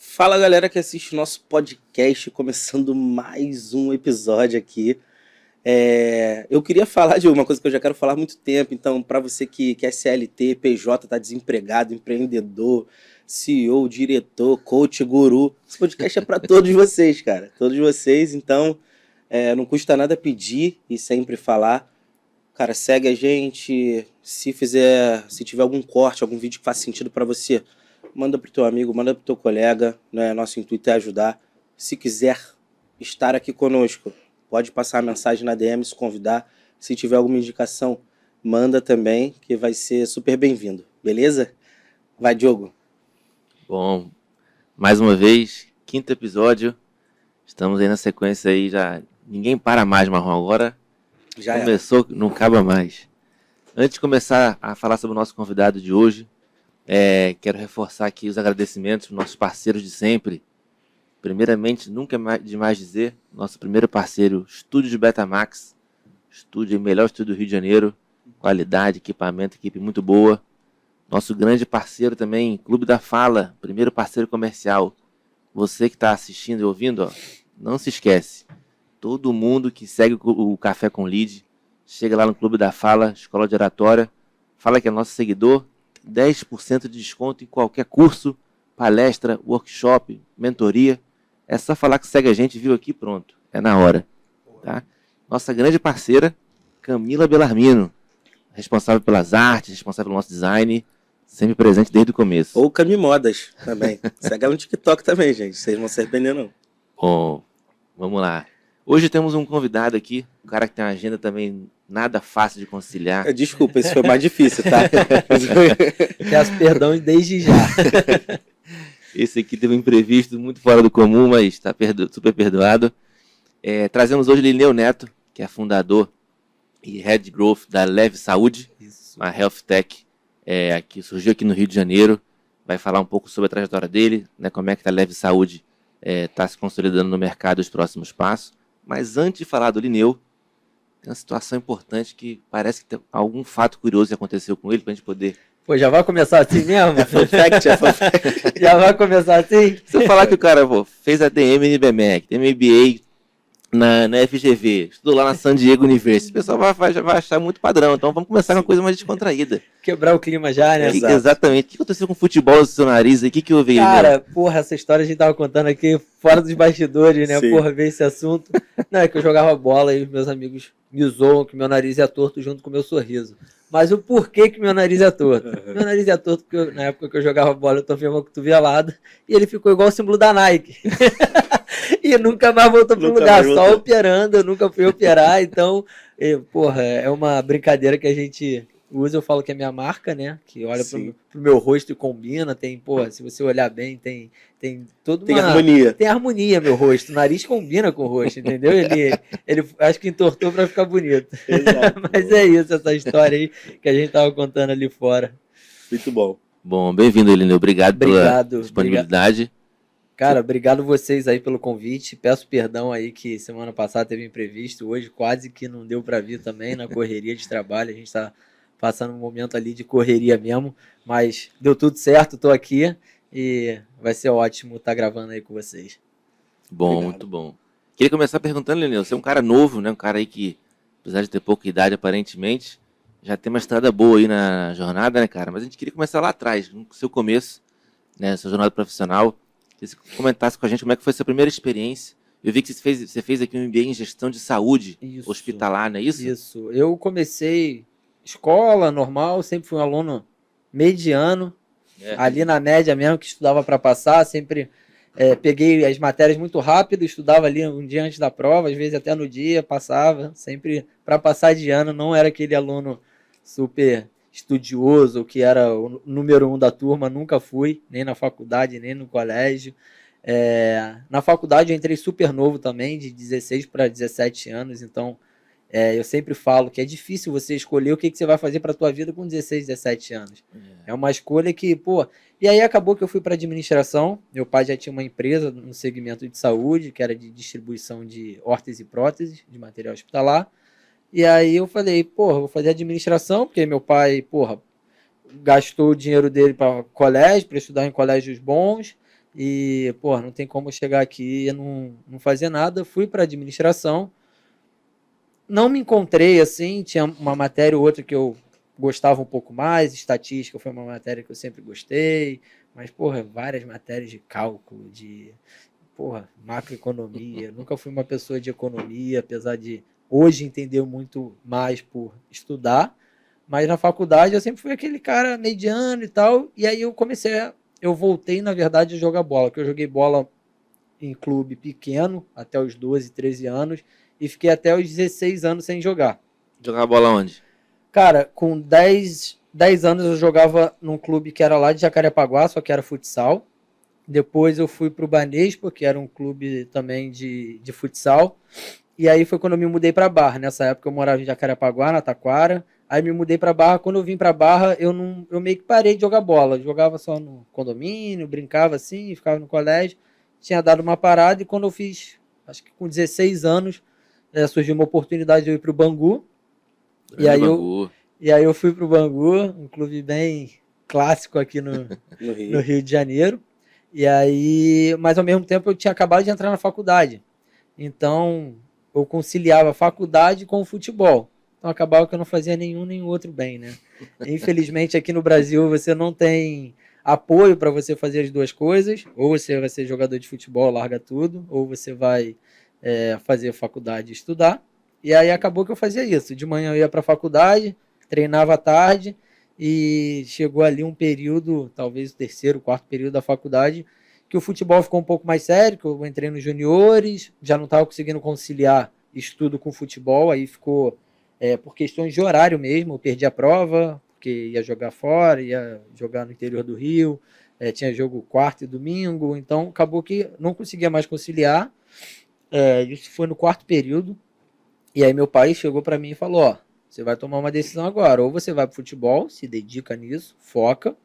Fala galera que assiste o nosso podcast, começando mais um episódio aqui. Eu queria falar de uma coisa que eu já quero falar há muito tempo, então para você que é CLT, PJ, tá desempregado, empreendedor, CEO, diretor, coach, guru, esse podcast é para todos vocês, cara, todos vocês, então não custa nada pedir e sempre falar. Cara, segue a gente, se tiver algum corte, algum vídeo que faça sentido para você, manda pro teu amigo, manda pro teu colega, né? Nosso intuito é ajudar. Se quiser estar aqui conosco, pode passar a mensagem na DM, se convidar. Se tiver alguma indicação, manda também, que vai ser super bem-vindo, beleza? Vai, Diogo. Bom, mais uma vez, quinto episódio. Estamos aí na sequência aí já. Ninguém para mais, Marrom. Agora Já começou, não acaba mais. Antes de começar a falar sobre o nosso convidado de hoje, quero reforçar aqui os agradecimentos aos nossos parceiros de sempre. Primeiramente, nunca é demais dizer, nosso primeiro parceiro, Estúdio de Betamax. Melhor estúdio do Rio de Janeiro. Qualidade, equipamento, equipe muito boa. Nosso grande parceiro também, Clube da Fala, primeiro parceiro comercial. Você que está assistindo e ouvindo, ó, não se esquece. Todo mundo que segue o Café com Lead, chega lá no Clube da Fala, Escola de Oratória, fala que é nosso seguidor, 10% de desconto em qualquer curso, palestra, workshop, mentoria. É só falar que segue a gente, viu aqui, pronto. É na hora. Tá? Nossa grande parceira, Camila Bellarmino, responsável pelas artes, responsável pelo nosso design, sempre presente desde o começo. Ou Cami Modas também. Segue ela no TikTok também, gente. Vocês vão se arrepender, não. Bom, vamos lá. Hoje temos um convidado aqui, um cara que tem uma agenda também nada fácil de conciliar. Desculpa, esse foi mais difícil, tá? Peço perdão desde já. Esse aqui teve um imprevisto muito fora do comum, mas está super perdoado. Trazemos hoje Lineu Neto, que é fundador e Head Growth da Leve Saúde, uma health tech que surgiu aqui no Rio de Janeiro. Vai falar um pouco sobre a trajetória dele, né, como é que a Leve Saúde está se consolidando no mercado e os próximos passos. Mas antes de falar do Lineu, tem uma situação importante que parece que tem algum fato curioso que aconteceu com ele, para a gente poder... Pô, já vai começar assim mesmo? Fun fact. Já vai começar assim? Se eu falar que o cara fez a DM no IBMEC, tem MBA na FGV, estudou lá na San Diego University, o pessoal vai achar muito padrão. Então vamos começar com uma coisa mais descontraída. Quebrar o clima já, né? Exatamente. O que aconteceu com o futebol do seu nariz aí? O que houve aí? Cara, porra, essa história a gente tava contando aqui fora dos bastidores, né? Sim. Porra, ver esse assunto. Não, é que eu jogava bola e os meus amigos me zoam que meu nariz é torto junto com o meu sorriso. Mas o porquê que meu nariz é torto? Meu nariz é torto porque na época que eu jogava bola eu tomei uma cotovelada e ele ficou igual o símbolo da Nike. E nunca mais voltou pro lugar, só operando, eu nunca fui operar, então, porra, é uma brincadeira que a gente usa, eu falo que é minha marca, né, que olha pro meu rosto e combina, tem, porra, se você olhar bem, tem toda uma... Tem harmonia. Tem harmonia, meu rosto, o nariz combina com o rosto, entendeu? Ele acho que entortou pra ficar bonito. Exato. Mas é isso, essa história aí que a gente tava contando ali fora. Muito bom. Bom, bem-vindo, Elineu. Obrigado pela disponibilidade. Cara, obrigado vocês aí pelo convite. Peço perdão aí que semana passada teve imprevisto. Hoje quase que não deu para vir também na correria de trabalho. A gente está passando um momento ali de correria mesmo. Mas deu tudo certo, tô aqui e vai ser ótimo estar gravando aí com vocês. Bom, obrigado. Muito bom. Queria começar perguntando, Elineu, você é um cara novo, né? Um cara aí que, apesar de ter pouca idade aparentemente, já tem uma estrada boa aí na jornada, né, cara? Mas a gente queria começar lá atrás, no seu começo, né? Sua jornada profissional. Que você comentasse com a gente como é que foi a sua primeira experiência. Eu vi que você fez aqui um MBA em gestão de saúde hospitalar, não é isso? Isso. Eu comecei escola normal, sempre fui um aluno mediano, ali na média mesmo, que estudava para passar, sempre peguei as matérias muito rápido, estudava ali um dia antes da prova, às vezes até no dia, passava, sempre para passar de ano, não era aquele aluno super estudioso, que era o número 1 da turma, nunca fui, nem na faculdade, nem no colégio. Na faculdade eu entrei super novo também, de 16 para 17 anos, então eu sempre falo que é difícil você escolher o que você vai fazer para a tua vida com 16, 17 anos. É uma escolha que, pô... E aí acabou que eu fui para administração, meu pai já tinha uma empresa no segmento de saúde, que era de distribuição de órteses e próteses, de material hospitalar. E aí eu falei, porra, vou fazer administração, porque meu pai, porra, gastou o dinheiro dele para colégio, para estudar em colégios bons, e, pô, não tem como eu chegar aqui e não fazer nada. Fui para administração, não me encontrei assim, tinha uma matéria ou outra que eu gostava um pouco mais, estatística foi uma matéria que eu sempre gostei, mas, porra, várias matérias de cálculo, de, porra, macroeconomia. Nunca fui uma pessoa de economia, apesar de hoje entender muito mais por estudar, mas na faculdade eu sempre fui aquele cara mediano e tal, e aí eu voltei, na verdade, a jogar bola, porque eu joguei bola em clube pequeno, até os 12, 13 anos, e fiquei até os 16 anos sem jogar. Jogar bola onde? Cara, com 10 anos eu jogava num clube que era lá de Jacarepaguá, só que era futsal. Depois eu fui pro Banespa, que era um clube também de futsal. E aí foi quando eu me mudei pra Barra. Nessa época eu morava em Jacarepaguá, na Taquara. Aí me mudei pra Barra. Quando eu vim pra Barra, eu meio que parei de jogar bola. Eu jogava só no condomínio, brincava assim, ficava no colégio. Tinha dado uma parada e quando eu fiz, acho que com 16 anos, surgiu uma oportunidade de eu ir pro Bangu. Bangu. E aí eu fui pro Bangu, um clube bem clássico aqui no Rio de Janeiro. E aí, mas ao mesmo tempo eu tinha acabado de entrar na faculdade. Então, eu conciliava a faculdade com o futebol. Então acabava que eu não fazia nenhum nem outro bem, né? Infelizmente aqui no Brasil você não tem apoio para você fazer as duas coisas. Ou você vai ser jogador de futebol, larga tudo, ou você vai fazer faculdade e estudar. E aí acabou que eu fazia isso. De manhã eu ia para a faculdade, treinava à tarde e chegou ali um período, talvez o terceiro, quarto período da faculdade, que o futebol ficou um pouco mais sério, que eu entrei nos juniores, já não estava conseguindo conciliar estudo com futebol, aí ficou por questões de horário mesmo, eu perdi a prova, porque ia jogar fora, ia jogar no interior do Rio, tinha jogo quarta e domingo, então acabou que não conseguia mais conciliar, isso foi no quarto período, e aí meu pai chegou para mim e falou, ó, você vai tomar uma decisão agora, ou você vai pro futebol, se dedica nisso, foca.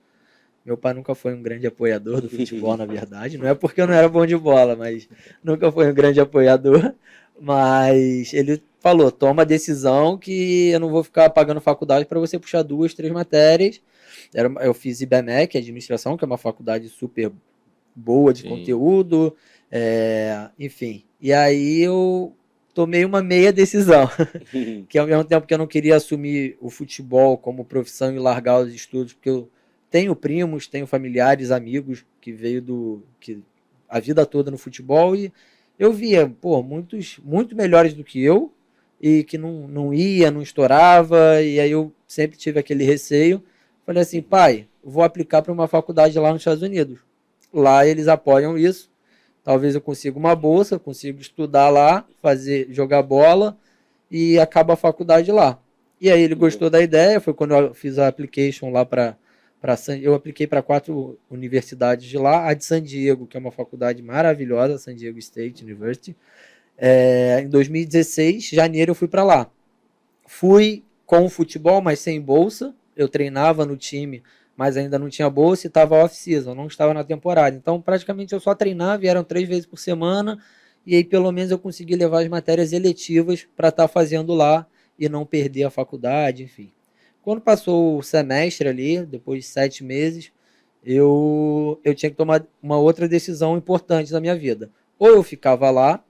Meu pai nunca foi um grande apoiador do futebol, na verdade. Não é porque eu não era bom de bola, mas nunca foi um grande apoiador. Mas ele falou, toma a decisão que eu não vou ficar pagando faculdade para você puxar 2, 3 matérias. Eu fiz IBMEC, administração, que é uma faculdade super boa de conteúdo, enfim. E aí eu tomei uma meia decisão, que ao mesmo tempo que eu não queria assumir o futebol como profissão e largar os estudos, porque eu tenho primos, tenho familiares, amigos que veio a vida toda no futebol e eu via, pô, muitos muito melhores do que eu e que não ia, não estourava, e aí eu sempre tive aquele receio. Falei assim, pai, vou aplicar para uma faculdade lá nos Estados Unidos. Lá eles apoiam isso. Talvez eu consiga uma bolsa, consiga estudar lá, jogar bola e acaba a faculdade lá. E aí ele gostou da ideia, foi quando eu fiz a application lá eu apliquei para 4 universidades de lá, a de San Diego, que é uma faculdade maravilhosa, San Diego State University. Em 2016, janeiro, eu fui para lá. Fui com o futebol, mas sem bolsa. Eu treinava no time, mas ainda não tinha bolsa e estava off-season, não estava na temporada. Então, praticamente, eu só treinava e eram 3 vezes por semana. E aí, pelo menos, eu consegui levar as matérias eletivas para estar fazendo lá e não perder a faculdade, enfim. Quando passou o semestre ali, depois de 7 meses, eu tinha que tomar uma outra decisão importante na minha vida. Ou eu ficava lá,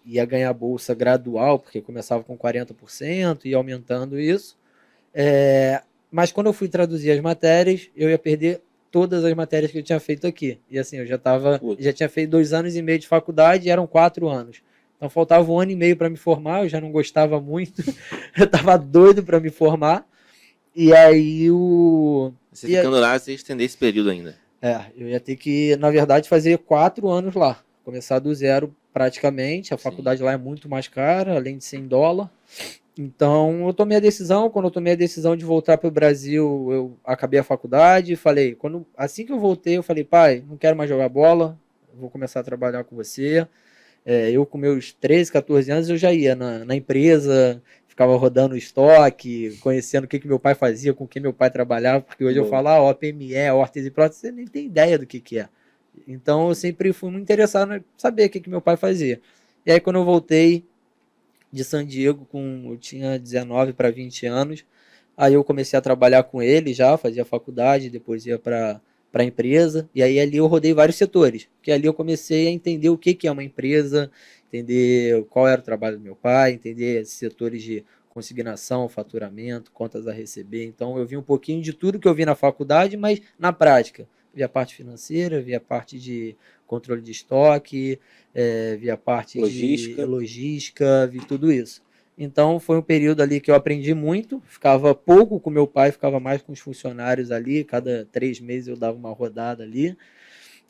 ia ganhar bolsa gradual, porque começava com 40%, ia aumentando isso. Mas quando eu fui traduzir as matérias, eu ia perder todas as matérias que eu tinha feito aqui. E assim, eu já tinha feito 2 anos e meio de faculdade e eram 4 anos. Então faltava 1 ano e meio para me formar, eu já não gostava muito, eu estava doido para me formar. E aí Você ficando lá, você ia estender esse período ainda. Eu ia ter que, na verdade, fazer 4 anos lá. Começar do zero praticamente. A faculdade lá é muito mais cara, além de ser em dólar. Então eu tomei a decisão. Quando eu tomei a decisão de voltar para o Brasil, eu acabei a faculdade. Falei, assim que eu voltei, eu falei, pai, não quero mais jogar bola, vou começar a trabalhar com você. Eu com meus 13, 14 anos, eu já ia na empresa, ficava rodando o estoque, conhecendo o que meu pai fazia, com quem meu pai trabalhava, porque hoje eu falo, PME, órtese e prótese, você nem tem ideia do que é. Então eu sempre fui muito interessado em saber o que meu pai fazia. E aí quando eu voltei de San Diego, eu tinha 19 para 20 anos, aí eu comecei a trabalhar com ele já, fazia faculdade, depois ia para para a empresa, e aí ali eu rodei vários setores, porque ali eu comecei a entender o que é uma empresa, entender qual era o trabalho do meu pai, entender setores de consignação, faturamento, contas a receber. Então eu vi um pouquinho de tudo que eu vi na faculdade, mas na prática. Vi a parte financeira, vi a parte de controle de estoque, vi a parte de logística, vi tudo isso. Então foi um período ali que eu aprendi muito, ficava pouco com meu pai, ficava mais com os funcionários ali, cada 3 meses eu dava uma rodada ali.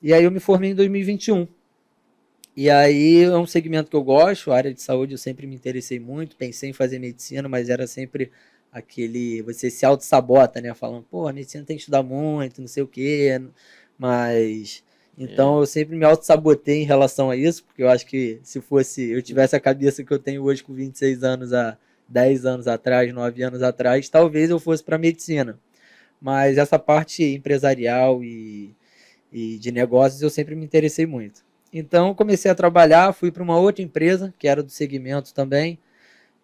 E aí eu me formei em 2021. E aí é um segmento que eu gosto, a área de saúde eu sempre me interessei muito, pensei em fazer medicina, mas era sempre aquele, você se auto-sabota, né, falando, pô, a medicina tem que estudar muito, não sei o quê, mas, então eu sempre me auto-sabotei em relação a isso, porque eu acho que se eu tivesse a cabeça que eu tenho hoje com 26 anos, há 10 anos atrás, 9 anos atrás, talvez eu fosse para medicina, mas essa parte empresarial e de negócios eu sempre me interessei muito. Então, comecei a trabalhar, fui para uma outra empresa, que era do segmento também.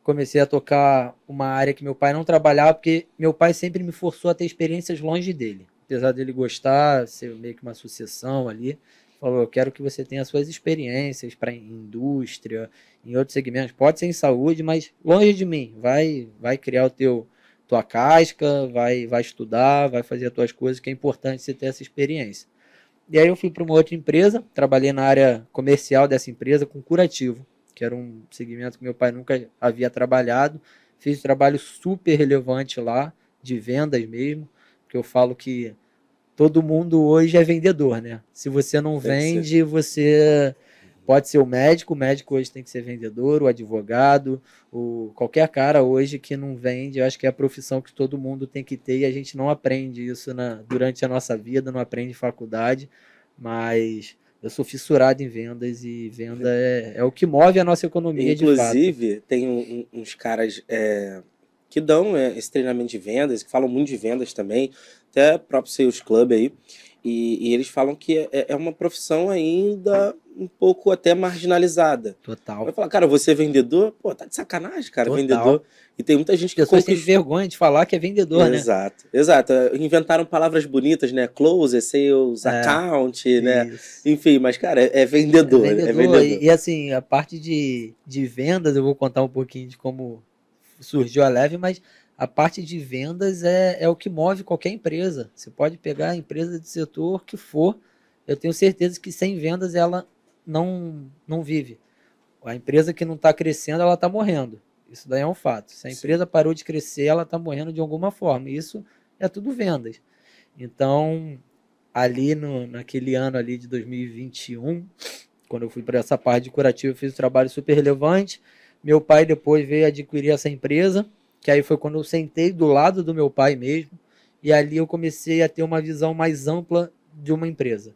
Comecei a tocar uma área que meu pai não trabalhava, porque meu pai sempre me forçou a ter experiências longe dele. Apesar dele gostar, ser meio que uma sucessão ali, falou, eu quero que você tenha suas experiências para indústria, em outros segmentos. Pode ser em saúde, mas longe de mim. Vai criar tua casca, vai estudar, vai fazer as tuas coisas, que é importante você ter essa experiência. E aí eu fui para uma outra empresa, trabalhei na área comercial dessa empresa com curativo, que era um segmento que meu pai nunca havia trabalhado. Fiz um trabalho super relevante lá, de vendas mesmo, porque eu falo que todo mundo hoje é vendedor, né? Se você não vende, você pode ser o médico hoje tem que ser vendedor, o advogado, qualquer cara hoje que não vende, eu acho que é a profissão que todo mundo tem que ter e a gente não aprende isso durante a nossa vida, não aprende em faculdade, mas eu sou fissurado em vendas e venda é o que move a nossa economia. Inclusive, de fato. Tem uns caras que dão esse treinamento de vendas, que falam muito de vendas também, até o próprio Sales Club aí, e eles falam que é uma profissão ainda um pouco até marginalizada. Total. Vai falar, cara, você é vendedor? Pô, tá de sacanagem, cara, Total. Vendedor. E tem muita gente que... As pessoas têm vergonha de falar que é vendedor, né? Exato. Inventaram palavras bonitas, né? Closer, sales, account, né? Enfim, mas, cara, é vendedor. É vendedor. E assim, a parte de vendas, eu vou contar um pouquinho de como surgiu a Leve, mas a parte de vendas é o que move qualquer empresa. Você pode pegar a empresa do setor que for, eu tenho certeza que sem vendas ela não vive. A empresa que não está crescendo, ela está morrendo. Isso daí é um fato. Se a empresa parou de crescer, ela está morrendo de alguma forma. Isso é tudo vendas. Então, ali naquele ano ali de 2021, quando eu fui para essa parte de curativo, eu fiz um trabalho super relevante. Meu pai depois veio adquirir essa empresa, que aí foi quando eu sentei do lado do meu pai mesmo, e ali eu comecei a ter uma visão mais ampla de uma empresa.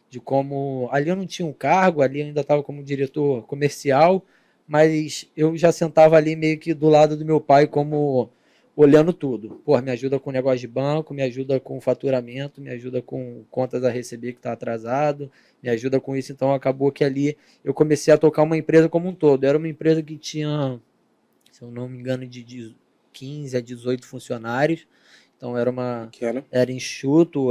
De como... Ali eu não tinha um cargo, ali eu ainda estava como diretor comercial, mas eu já sentava ali meio que do lado do meu pai como olhando tudo. Pô, me ajuda com o negócio de banco, me ajuda com o faturamento, me ajuda com contas a receber que está atrasado, me ajuda com isso. Então acabou que ali eu comecei a tocar uma empresa como um todo. Era uma empresa que tinha, se eu não me engano, de 15 a 18 funcionários. Então era enxuto,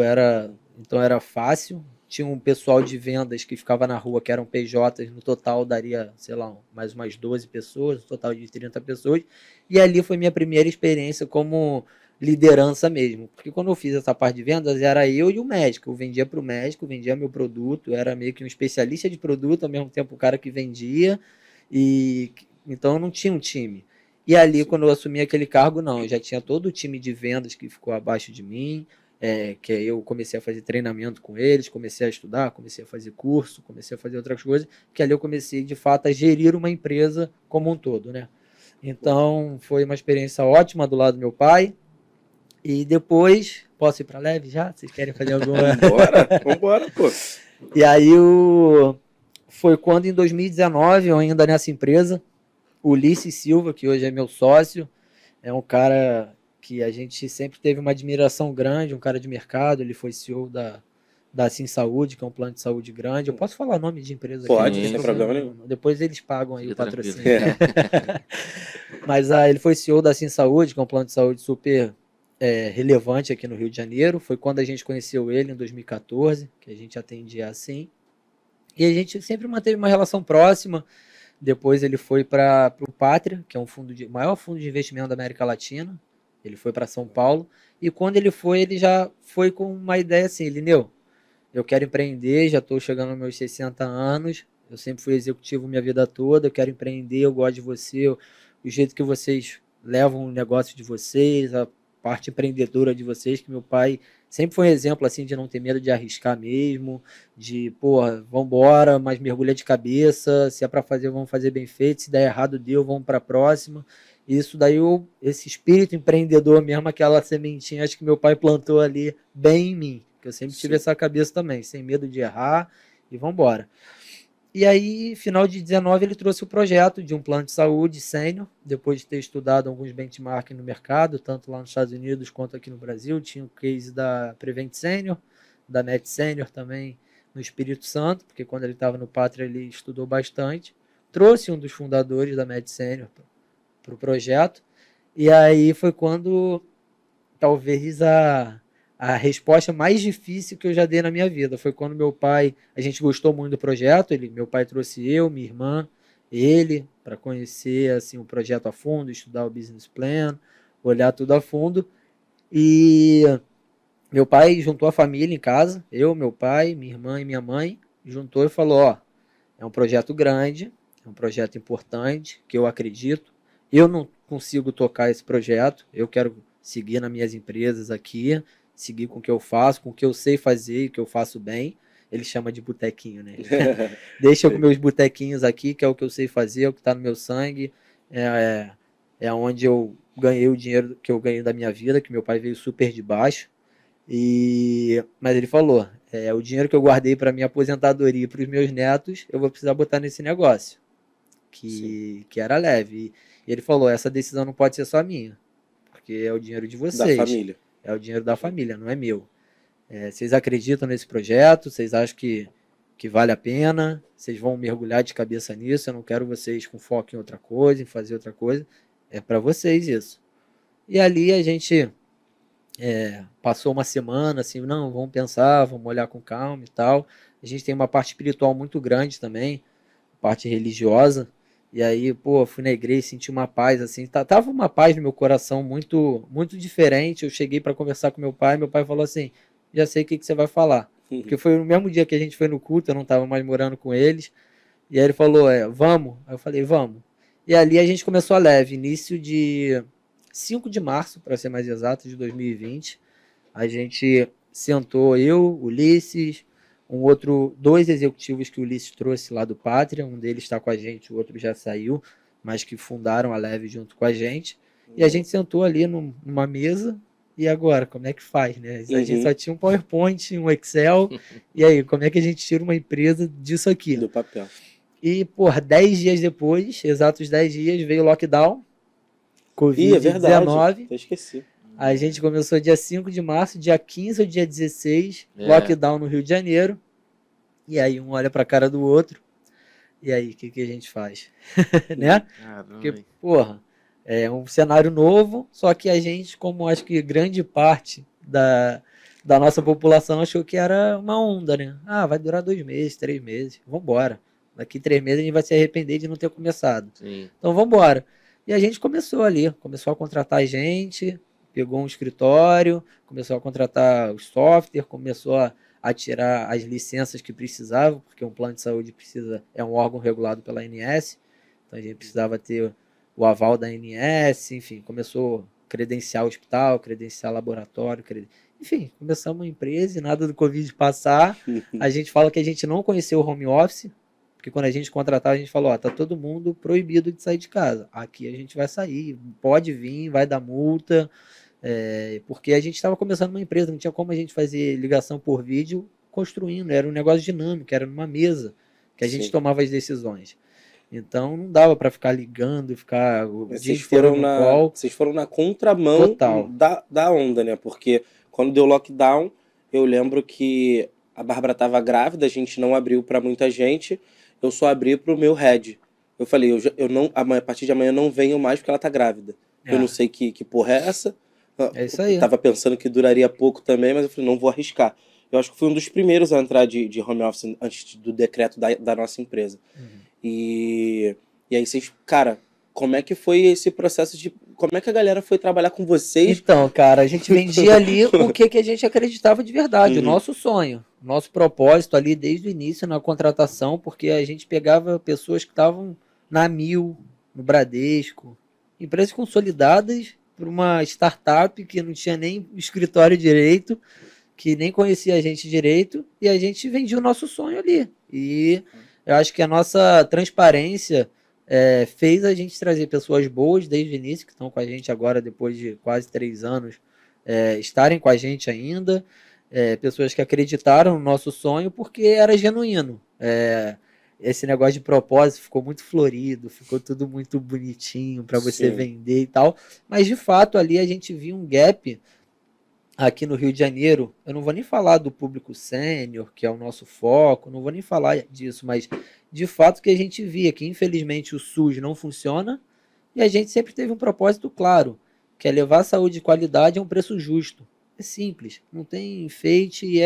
então era fácil. Tinha um pessoal de vendas que ficava na rua, que eram PJs, no total daria, sei lá, mais umas 12 pessoas, no total de 30 pessoas. E ali foi minha primeira experiência como liderança mesmo. Porque quando eu fiz essa parte de vendas, era eu e o médico. Eu vendia para o médico, vendia meu produto, eu era meio que um especialista de produto, ao mesmo tempo o cara que vendia. Então eu não tinha um time. E ali, quando eu assumi aquele cargo, não, eu já tinha todo o time de vendas que ficou abaixo de mim, que eu comecei a fazer treinamento com eles, comecei a estudar, comecei a fazer curso, comecei a fazer outras coisas, que ali eu comecei, de fato, a gerir uma empresa como um todo, né? Então, foi uma experiência ótima do lado do meu pai, e depois, posso ir para Leve já? Vocês querem fazer alguma... Vambora, pô. E aí, foi quando, em 2019, eu ainda nessa empresa, o Ulisses Silva, que hoje é meu sócio, é um cara que a gente sempre teve uma admiração grande, um cara de mercado, ele foi CEO da Assim Saúde, que é um plano de saúde grande. Eu posso falar nome de empresa aqui? Pode, sem problema nenhum. Depois eles pagam aí o patrocínio. Mas ele foi CEO da Assim Saúde, que é um plano de saúde super relevante aqui no Rio de Janeiro. Foi quando a gente conheceu ele, em 2014, que a gente atendia assim. E a gente sempre manteve uma relação próxima. Depois ele foi para o Pátria, que é maior fundo de investimento da América Latina. Ele foi para São Paulo. E quando ele já foi com uma ideia assim, Lineu, eu quero empreender, já estou chegando aos meus 60 anos, eu sempre fui executivo minha vida toda, eu quero empreender, eu gosto de você, o jeito que vocês levam o negócio de vocês, a parte empreendedora de vocês, que meu pai sempre foi um exemplo assim de não ter medo de arriscar mesmo, de, porra, vambora, mas mergulha de cabeça, se é para fazer, vamos fazer bem feito, se der errado, deu, vamos para a próxima. Isso daí, esse espírito empreendedor mesmo, aquela sementinha, acho que meu pai plantou ali bem em mim, que eu sempre tive essa cabeça também, sem medo de errar, e vambora. E aí, final de 19, ele trouxe o projeto de um plano de saúde sênior, depois de ter estudado alguns benchmarking no mercado, tanto lá nos Estados Unidos quanto aqui no Brasil. Tinha o case da Prevent Senior, da Net Senior também no Espírito Santo, porque quando ele estava no Pátria ele estudou bastante. Trouxe um dos fundadores da Net Senior para o projeto, e aí foi quando talvez a resposta mais difícil que eu já dei na minha vida foi quando meu pai, a gente gostou muito do projeto, meu pai trouxe eu, minha irmã, ele, para conhecer assim, o projeto a fundo, estudar o business plan, olhar tudo a fundo, e meu pai juntou a família em casa, eu, meu pai, minha irmã e minha mãe, juntou e falou, ó, é um projeto grande, é um projeto importante, que eu acredito, eu não consigo tocar esse projeto, eu quero seguir nas minhas empresas aqui, seguir com o que eu faço, com o que eu sei fazer e que eu faço bem. Ele chama de botequinho, né? Deixa eu com meus botequinhos aqui, que é o que eu sei fazer, é o que está no meu sangue, é onde eu ganhei o dinheiro que eu ganhei da minha vida, que meu pai veio super de baixo. Mas ele falou, o dinheiro que eu guardei para minha aposentadoria e para os meus netos, eu vou precisar botar nesse negócio, que era leve. E ele falou, essa decisão não pode ser só minha, porque é o dinheiro de vocês. Da família. É o dinheiro da família, não é meu. Vocês acreditam nesse projeto? Vocês acham que vale a pena? Vocês vão mergulhar de cabeça nisso? Eu não quero vocês com foco em outra coisa, em fazer outra coisa. É para vocês isso. E ali a gente passou uma semana assim, não, vamos pensar, vamos olhar com calma e tal. A gente tem uma parte espiritual muito grande também, parte religiosa. E aí, pô, fui na igreja, senti uma paz, assim, tava uma paz no meu coração muito, muito diferente. Eu cheguei para conversar com meu pai falou assim, já sei o que você vai falar. Porque foi no mesmo dia que a gente foi no culto, eu não tava mais morando com eles. E aí ele falou, vamos? Aí eu falei, vamos. E ali a gente começou a leve, início de 5 de março, para ser mais exato, de 2020. A gente sentou, eu, Ulisses, dois executivos que o Ulisses trouxe lá do Pátria, um deles está com a gente, o outro já saiu, mas que fundaram a Leve junto com a gente, e a gente sentou ali numa mesa, e agora, como é que faz, né? A gente só tinha um PowerPoint, um Excel, e aí, como é que a gente tira uma empresa disso aqui? Do papel. E, 10 dias depois, exatos 10 dias, veio o lockdown, Covid-19. É verdade, eu esqueci. A gente começou dia 5 de março, dia 15 ou dia 16, lockdown no Rio de Janeiro. E aí um olha pra cara do outro. E aí, o que a gente faz? Né? Porque, é um cenário novo, só que a gente, como acho que grande parte da nossa população achou que era uma onda, né? Ah, vai durar 2 meses, 3 meses, vambora. Daqui 3 meses a gente vai se arrepender de não ter começado. Sim. Então vambora. E a gente começou ali, começou a contratar gente, pegou um escritório, começou a contratar o software, começou a tirar as licenças que precisava, porque um plano de saúde é um órgão regulado pela ANS, então a gente precisava ter o aval da ANS, enfim, começou a credenciar o hospital, credenciar laboratório, enfim, começamos uma empresa e nada do Covid passar. A gente fala que a gente não conheceu o home office, porque quando a gente contratava, a gente falou, tá todo mundo proibido de sair de casa. Aqui a gente vai sair, pode vir, vai dar multa, porque a gente estava começando uma empresa, não tinha como a gente fazer ligação por vídeo construindo, era um negócio dinâmico, era numa mesa que a gente tomava as decisões. Então não dava para ficar ligando, ficar o dia inteiro no call. Vocês foram na contramão da onda, né? Porque quando deu lockdown, eu lembro que a Bárbara estava grávida, a gente não abriu para muita gente, eu só abri para o meu head. Eu falei, a partir de amanhã eu não venho mais porque ela tá grávida. Eu não sei que porra é essa, É isso aí. Eu tava pensando que duraria pouco também, mas eu falei, não vou arriscar. Eu acho que fui um dos primeiros a entrar de home office antes do decreto da nossa empresa. E aí vocês, cara, como é que foi esse processo de... Como é que a galera foi trabalhar com vocês? Então, cara, a gente vendia ali o que a gente acreditava de verdade, o nosso sonho, o nosso propósito ali desde o início na contratação, porque a gente pegava pessoas que estavam na Mil, no Bradesco, empresas consolidadas por uma startup que não tinha nem escritório direito, que nem conhecia a gente direito, e a gente vendia o nosso sonho ali. E eu acho que a nossa transparência fez a gente trazer pessoas boas desde o início, que estão com a gente agora depois de quase 3 anos, estarem com a gente ainda, pessoas que acreditaram no nosso sonho porque era genuíno. Esse negócio de propósito ficou muito florido, ficou tudo muito bonitinho para você vender e tal, mas de fato ali a gente viu um gap aqui no Rio de Janeiro. Eu não vou nem falar do público sênior, que é o nosso foco, não vou nem falar disso, mas de fato que a gente via que infelizmente o SUS não funciona e a gente sempre teve um propósito claro, que é levar saúde de qualidade a um preço justo. É simples, não tem enfeite e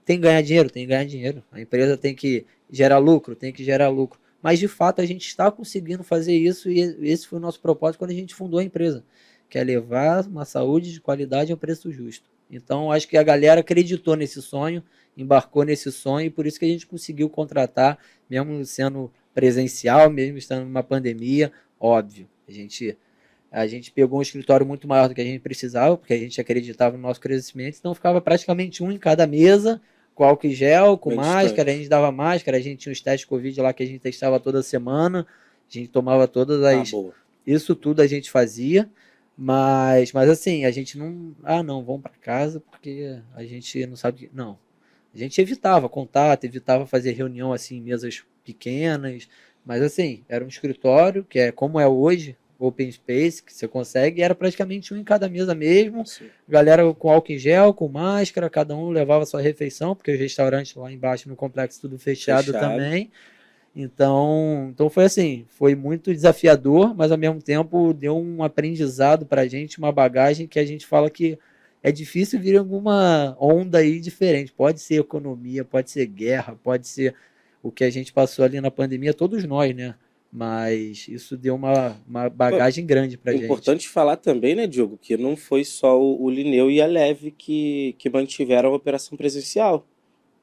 tem que ganhar dinheiro, tem que ganhar dinheiro. A empresa tem que gerar lucro, tem que gerar lucro. Mas de fato a gente está conseguindo fazer isso e esse foi o nosso propósito quando a gente fundou a empresa, que é levar uma saúde de qualidade a um preço justo. Então, acho que a galera acreditou nesse sonho, embarcou nesse sonho, e por isso que a gente conseguiu contratar, mesmo sendo presencial, mesmo estando numa pandemia, óbvio. A gente pegou um escritório muito maior do que a gente precisava, porque a gente acreditava no nosso crescimento, então ficava praticamente um em cada mesa, com álcool em gel, com máscara, a gente dava máscara, a gente tinha os testes Covid lá que a gente testava toda semana, a gente tomava todas as... Isso tudo a gente fazia. Mas assim, a gente não... não, vamos para casa porque a gente não sabe... Não. A gente evitava contato, evitava fazer reunião assim em mesas pequenas. Mas assim, era um escritório, que é como é hoje, open space, que você consegue, e era praticamente um em cada mesa mesmo. Sim. Galera com álcool em gel, com máscara, cada um levava sua refeição, porque os restaurantes lá embaixo no complexo tudo fechado. Também. Então foi assim, foi muito desafiador, mas ao mesmo tempo deu um aprendizado pra gente, uma bagagem que a gente fala que é difícil vir alguma onda aí diferente. Pode ser economia, pode ser guerra, pode ser o que a gente passou ali na pandemia, todos nós, né? Mas isso deu uma bagagem grande pra gente. É importante falar também, né, Diogo, que não foi só o Lineu e a Leve que mantiveram a operação presencial.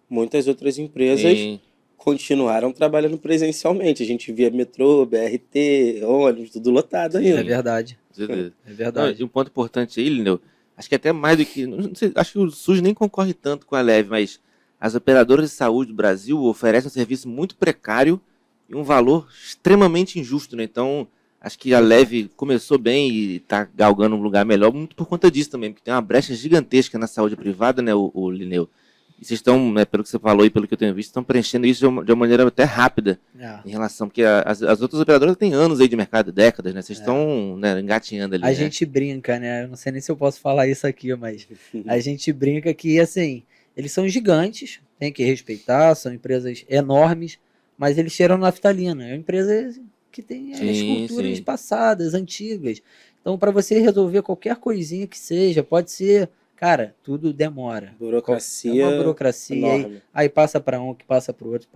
Muitas outras empresas... continuaram trabalhando presencialmente. A gente via metrô, BRT, ônibus, tudo lotado ainda. É verdade. É verdade. E um ponto importante aí, Lineu, acho que até mais do que... Não sei, acho que o SUS nem concorre tanto com a Leve, mas as operadoras de saúde do Brasil oferecem um serviço muito precário e um valor extremamente injusto, né? Então, acho que a Leve começou bem e está galgando um lugar melhor, muito por conta disso também, porque tem uma brecha gigantesca na saúde privada, né, o Lineu? E vocês estão, né, pelo que você falou e pelo que eu tenho visto, estão preenchendo isso de uma maneira até rápida em relação, porque as outras operadoras têm anos aí de mercado, décadas, né? Vocês estão, né, engatinhando ali. A gente brinca, né? Eu não sei nem se eu posso falar isso aqui, mas a gente brinca que, assim, eles são gigantes, tem que respeitar, são empresas enormes, mas eles cheiram naftalina. É uma empresa que tem as culturas passadas, antigas. Então, para você resolver qualquer coisinha que seja, pode ser... Cara, tudo demora. Burocracia. É uma burocracia. Aí passa para um, que passa para o outro.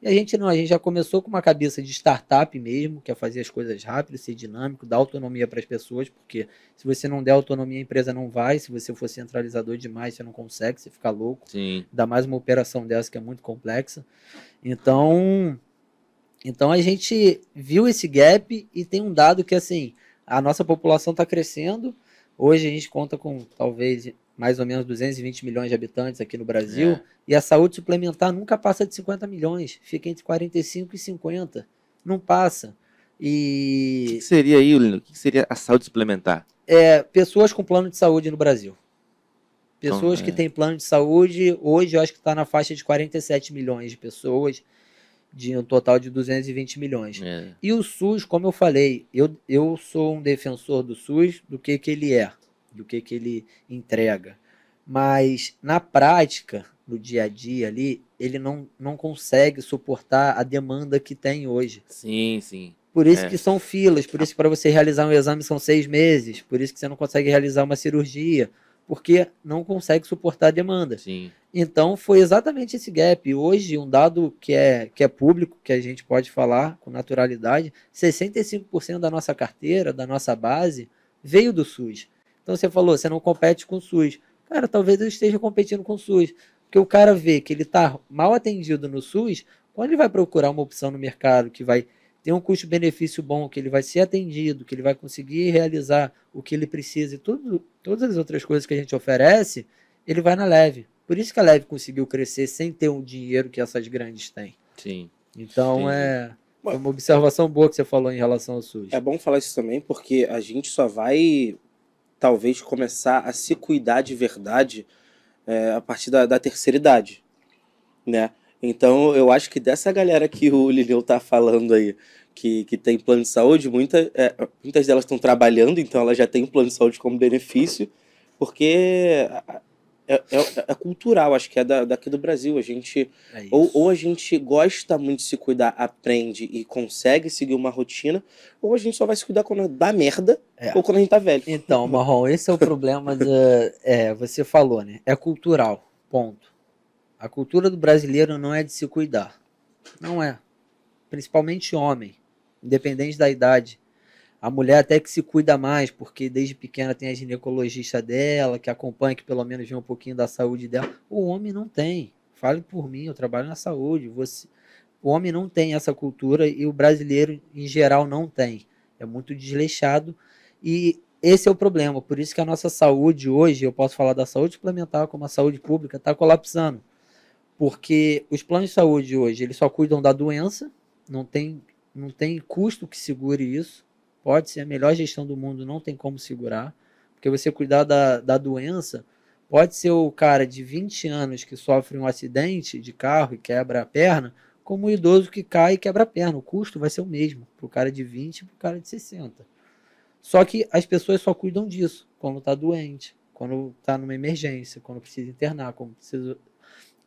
E a gente não, a gente já começou com uma cabeça de startup mesmo, que é fazer as coisas rápido, ser dinâmico, dar autonomia para as pessoas, porque se você não der autonomia, a empresa não vai. Se você for centralizador demais, você não consegue, você fica louco. Sim. Ainda mais uma operação dessa que é muito complexa. Então a gente viu esse gap e tem um dado que, assim, a nossa população está crescendo. Hoje a gente conta com, talvez, mais ou menos 220 milhões de habitantes aqui no Brasil, e a saúde suplementar nunca passa de 50 milhões, fica entre 45 e 50, não passa. E... O que seria aí, Lino? O que seria a saúde suplementar? Pessoas com plano de saúde no Brasil. Pessoas que têm plano de saúde, hoje eu acho que está na faixa de 47 milhões de pessoas, de um total de 220 milhões. E o SUS, como eu falei, eu sou um defensor do SUS, do que ele é, do que ele entrega. Mas, na prática, no dia a dia ali, ele não consegue suportar a demanda que tem hoje. Sim, sim. Por isso que são filas, por isso que para você realizar um exame são 6 meses, por isso que você não consegue realizar uma cirurgia, porque não consegue suportar a demanda. Sim. Então, foi exatamente esse gap. Hoje, um dado que é público, que a gente pode falar com naturalidade, 65% da nossa carteira, da nossa base, veio do SUS. Então, você falou, você não compete com o SUS. Cara, talvez eu esteja competindo com o SUS. Porque o cara vê que ele está mal atendido no SUS, quando ele vai procurar uma opção no mercado que vai ter um custo-benefício bom, que ele vai ser atendido, que ele vai conseguir realizar o que ele precisa e todas as outras coisas que a gente oferece, ele vai na Leve. Por isso que a Leve conseguiu crescer sem ter o dinheiro que essas grandes têm. Sim. Então, foi uma observação boa que você falou em relação ao SUS. É bom falar isso também, porque a gente só vai, talvez, começar a se cuidar de verdade a partir da terceira idade, né? Então, eu acho que dessa galera que o Lineu tá falando aí, que tem plano de saúde, muitas delas estão trabalhando, então elas já têm um plano de saúde como benefício, porque é cultural, acho que é daqui do Brasil. A gente, ou a gente gosta muito de se cuidar, aprende e consegue seguir uma rotina, ou a gente só vai se cuidar quando dá merda, ou quando a gente tá velho. Então, Marrom, esse é o problema, você falou, né? É cultural, ponto. A cultura do brasileiro não é de se cuidar. Não é. Principalmente homem, independente da idade. A mulher até que se cuida mais, porque desde pequena tem a ginecologista dela, que acompanha, que pelo menos vê um pouquinho da saúde dela. O homem não tem. Fale por mim, eu trabalho na saúde. O homem não tem essa cultura e o brasileiro, em geral, não tem. É muito desleixado e esse é o problema. Por isso que a nossa saúde hoje, eu posso falar da saúde suplementar como a saúde pública, está colapsando. Porque os planos de saúde hoje, eles só cuidam da doença, não tem custo que segure isso. Pode ser a melhor gestão do mundo, não tem como segurar. Porque você cuidar da doença, pode ser o cara de 20 anos que sofre um acidente de carro e quebra a perna, como o idoso que cai e quebra a perna. O custo vai ser o mesmo para o cara de 20 e para o cara de 60. Só que as pessoas só cuidam disso quando está doente, quando está numa emergência, quando precisa internar, quando precisa...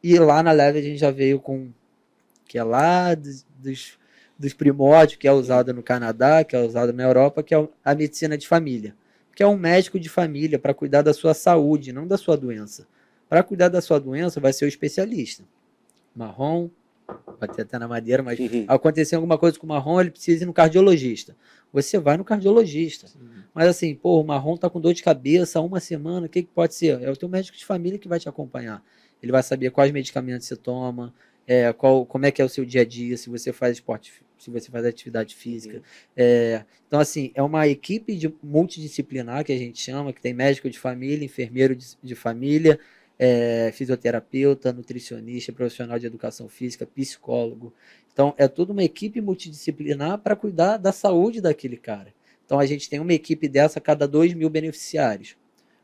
E lá na Leve a gente já veio com, que é lá dos primórdios, que é usada no Canadá, que é usada na Europa, que é a medicina de família. Que é um médico de família para cuidar da sua saúde, não da sua doença. Para cuidar da sua doença vai ser o especialista. Marrom, pode ter até na madeira, mas acontecer alguma coisa com o Marrom, ele precisa ir no cardiologista. Você vai no cardiologista. Mas assim, pô, o Marrom tá com dor de cabeça há uma semana, o que pode ser? É o teu médico de família que vai te acompanhar. Ele vai saber quais medicamentos você toma, como é que é o seu dia a dia, se você faz esporte, se você faz atividade física. Então, assim, é uma equipe multidisciplinar que a gente chama, que tem médico de família, enfermeiro de família, fisioterapeuta, nutricionista, profissional de educação física, psicólogo. Então, é toda uma equipe multidisciplinar para cuidar da saúde daquele cara. Então, a gente tem uma equipe dessa a cada 2 mil beneficiários.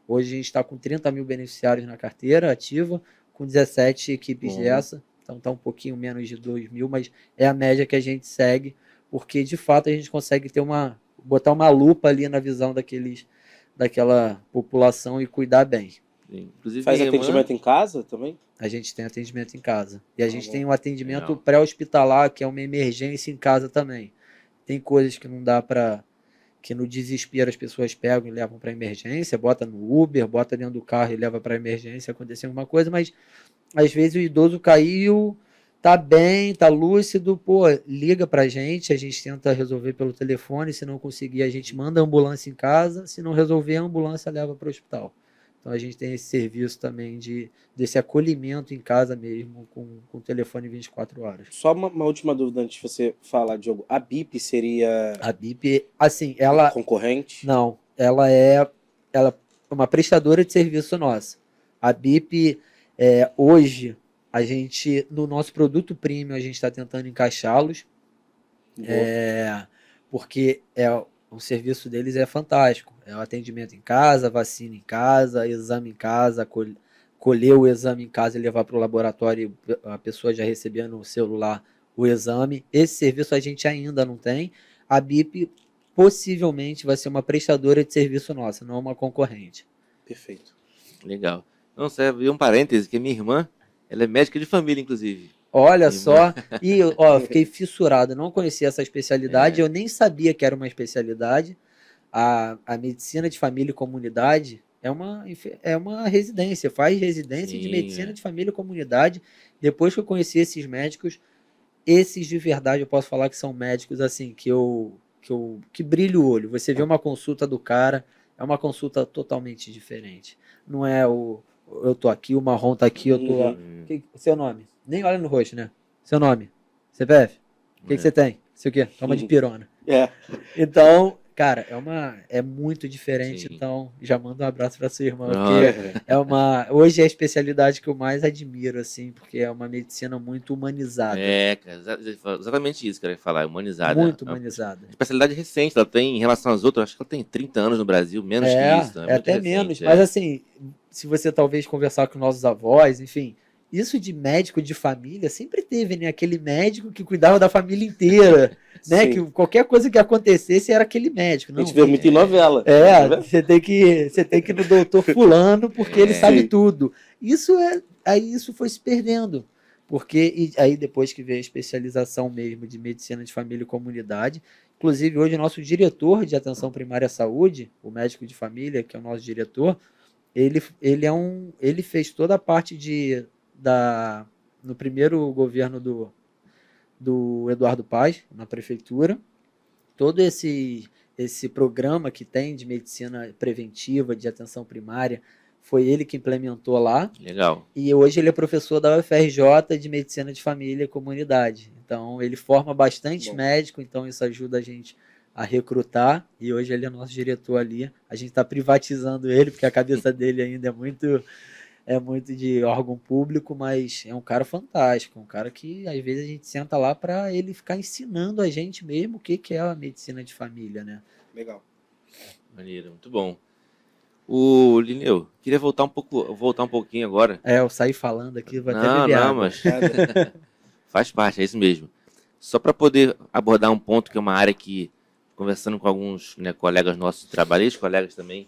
Hoje a gente está com 30 mil beneficiários na carteira ativa, com 17 equipes dessa. Então está um pouquinho menos de 2 mil, mas é a média que a gente segue, porque de fato a gente consegue botar uma lupa ali na visão daquela população e cuidar bem. Inclusive, faz atendimento em casa também? A gente tem atendimento em casa. E a gente tem um atendimento pré-hospitalar, que é uma emergência em casa também. Tem coisas que não dá para... que no desespero as pessoas pegam e levam para emergência, bota no Uber, bota dentro do carro e leva para emergência, aconteceu alguma coisa, mas às vezes o idoso caiu, tá bem, tá lúcido, pô, liga pra gente, a gente tenta resolver pelo telefone, se não conseguir a gente manda a ambulância em casa, se não resolver a ambulância leva para o hospital. Então a gente tem esse serviço também desse acolhimento em casa mesmo, com telefone 24 horas. Só uma última dúvida antes de você falar, Diogo. A BIP seria... A BIP, assim, ela... concorrente? Não, ela é uma prestadora de serviço nossa. A BIP, hoje, a gente, no nosso produto premium, a gente está tentando encaixá-los, porque o serviço deles é fantástico. É o atendimento em casa, vacina em casa, exame em casa, colher o exame em casa e levar para o laboratório, a pessoa já receber no celular o exame. Esse serviço a gente ainda não tem. A BIP possivelmente vai ser uma prestadora de serviço nossa, não uma concorrente. Perfeito. Legal. Não, serve um parêntese, que minha irmã, ela é médica de família, inclusive. Olha só, e ó, fiquei fissurado, não conhecia essa especialidade, eu nem sabia que era uma especialidade. A medicina de família e comunidade é uma residência, faz residência de medicina de família e comunidade. Depois que eu conheci esses médicos, esses de verdade eu posso falar que são médicos assim, que brilha o olho. Você vê uma consulta do cara, é uma consulta totalmente diferente. Não é eu tô aqui, o Marrom tá aqui, eu tô. Seu nome? Nem olha no rosto, né? Seu nome? CPF? O que você tem? Sei o quê? Toma de pirona. Então, cara, é muito diferente. Sim. Então, já mando um abraço pra sua irmã, porque hoje é a especialidade que eu mais admiro, assim, porque é uma medicina muito humanizada. Cara, exatamente isso que eu ia falar, humanizada. Muito humanizada. Especialidade recente, ela tem, em relação às outras, acho que ela tem 30 anos no Brasil, menos que isso. É até recente, menos, mas assim, se você talvez conversar com nossos avós, enfim, isso de médico de família sempre teve, né? Aquele médico que cuidava da família inteira, né? Que qualquer coisa que acontecesse era aquele médico. Não, a gente vê muito em novela. Você tem que ir no doutor fulano porque ele sabe tudo. Aí isso foi se perdendo. Porque aí depois que veio a especialização mesmo de medicina de família e comunidade, inclusive hoje o nosso diretor de atenção primária à saúde, o médico de família, que é o nosso diretor, ele fez toda a parte no primeiro governo do Eduardo Paes, na prefeitura, todo esse programa que tem de medicina preventiva, de atenção primária, foi ele que implementou lá. Legal. E hoje ele é professor da UFRJ de medicina de família e comunidade. Então ele forma bastante médico, então isso ajuda a gente a recrutar, e hoje ele é nosso diretor ali. A gente está privatizando ele, porque a cabeça dele ainda é muito de órgão público, mas é um cara fantástico, um cara que às vezes a gente senta lá para ele ficar ensinando a gente mesmo o que é a medicina de família, né? Legal. Maneiro, muito bom. O Lineu, queria voltar um pouquinho agora. Eu saí falando aqui, vou até beber água. Mas faz parte, é isso mesmo. Só para poder abordar um ponto que é uma área que, conversando com alguns colegas nossos de trabalho, colegas também,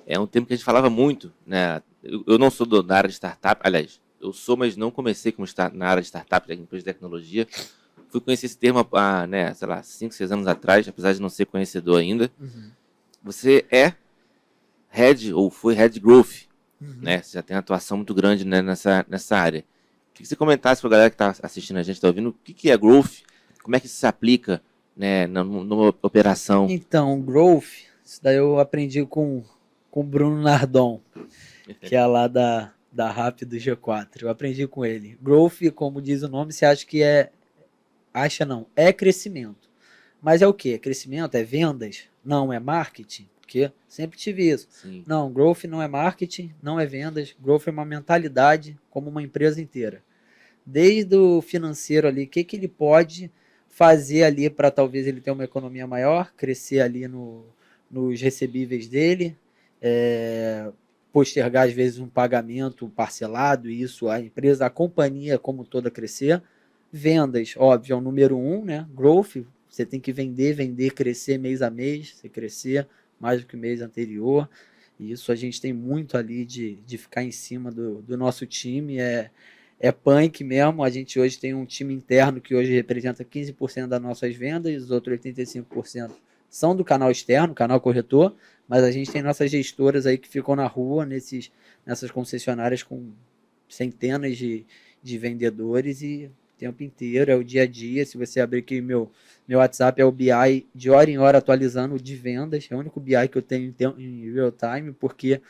é um tema que a gente falava muito, né? Eu não sou da área de startup, aliás, eu sou, mas não comecei na área de startup, da empresa de tecnologia. Fui conhecer esse termo há, sei lá, 5, 6 anos atrás, apesar de não ser conhecedor ainda. Você é Head, ou foi Head Growth, né? Você já tem uma atuação muito grande, né, nessa área. Queria que você comentasse para a galera que está assistindo a gente, está ouvindo, o que é Growth, como é que isso se aplica, né, numa operação. Então, Growth, isso daí eu aprendi com o Bruno Nardon, que é lá da RAP do G4. Eu aprendi com ele. Growth, como diz o nome, você acha que é crescimento. Mas é o quê? Crescimento? É vendas? Não, é marketing? Porque sempre tive isso. Sim. Não, growth não é marketing, não é vendas. Growth é uma mentalidade como uma empresa inteira. Desde o financeiro ali, o que ele pode fazer ali para talvez ele ter uma economia maior, crescer ali nos recebíveis dele, postergar às vezes um pagamento parcelado, isso a empresa, a companhia como toda crescer. Vendas, óbvio, é o número 1, né? Growth, você tem que vender, crescer mês a mês, você crescer mais do que o mês anterior. E isso a gente tem muito ali de ficar em cima do nosso time. É punk mesmo. A gente hoje tem um time interno que hoje representa 15% das nossas vendas, os outros 85% são do canal externo, canal corretor, mas a gente tem nossas gestoras aí que ficam na rua, nessas concessionárias com centenas de vendedores e o tempo inteiro, é o dia a dia. Se você abrir aqui meu WhatsApp, é o BI de hora em hora atualizando de vendas, é o único BI que eu tenho em real time, porque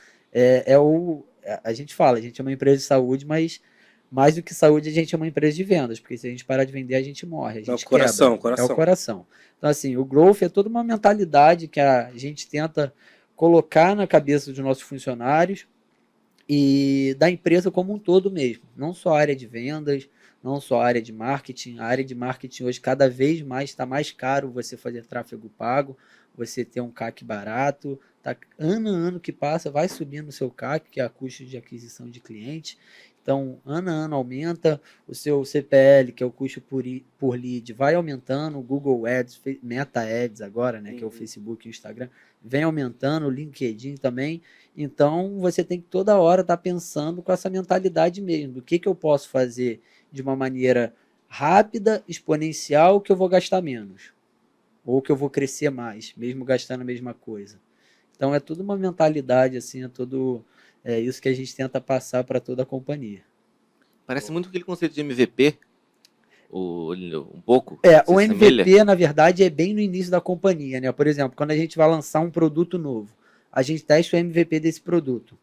a gente fala, a gente é uma empresa de saúde, mas mais do que saúde, a gente é uma empresa de vendas, porque se a gente parar de vender, a gente morre, a gente quebra. É o coração. Então, assim, o growth é toda uma mentalidade que a gente tenta colocar na cabeça dos nossos funcionários e da empresa como um todo mesmo. Não só a área de vendas, não só a área de marketing. A área de marketing hoje cada vez mais está mais caro você fazer tráfego pago, você ter um CAC barato. Tá, ano a ano que passa, vai subindo o seu CAC, que é a custo de aquisição de cliente. Então, ano a ano aumenta o seu CPL, que é o custo por lead, vai aumentando, o Google Ads, Meta Ads agora, né, que é o Facebook e o Instagram, vem aumentando, o LinkedIn também. Então, você tem que toda hora estar pensando com essa mentalidade mesmo, do que eu posso fazer de uma maneira rápida, exponencial, que eu vou gastar menos, ou que eu vou crescer mais, mesmo gastando a mesma coisa. Então, é tudo uma mentalidade, assim, é isso que a gente tenta passar para toda a companhia. Parece muito aquele conceito de MVP, um pouco. O MVP, na verdade, é bem no início da companhia, né? Por exemplo, quando a gente vai lançar um produto novo, a gente testa o MVP desse produto,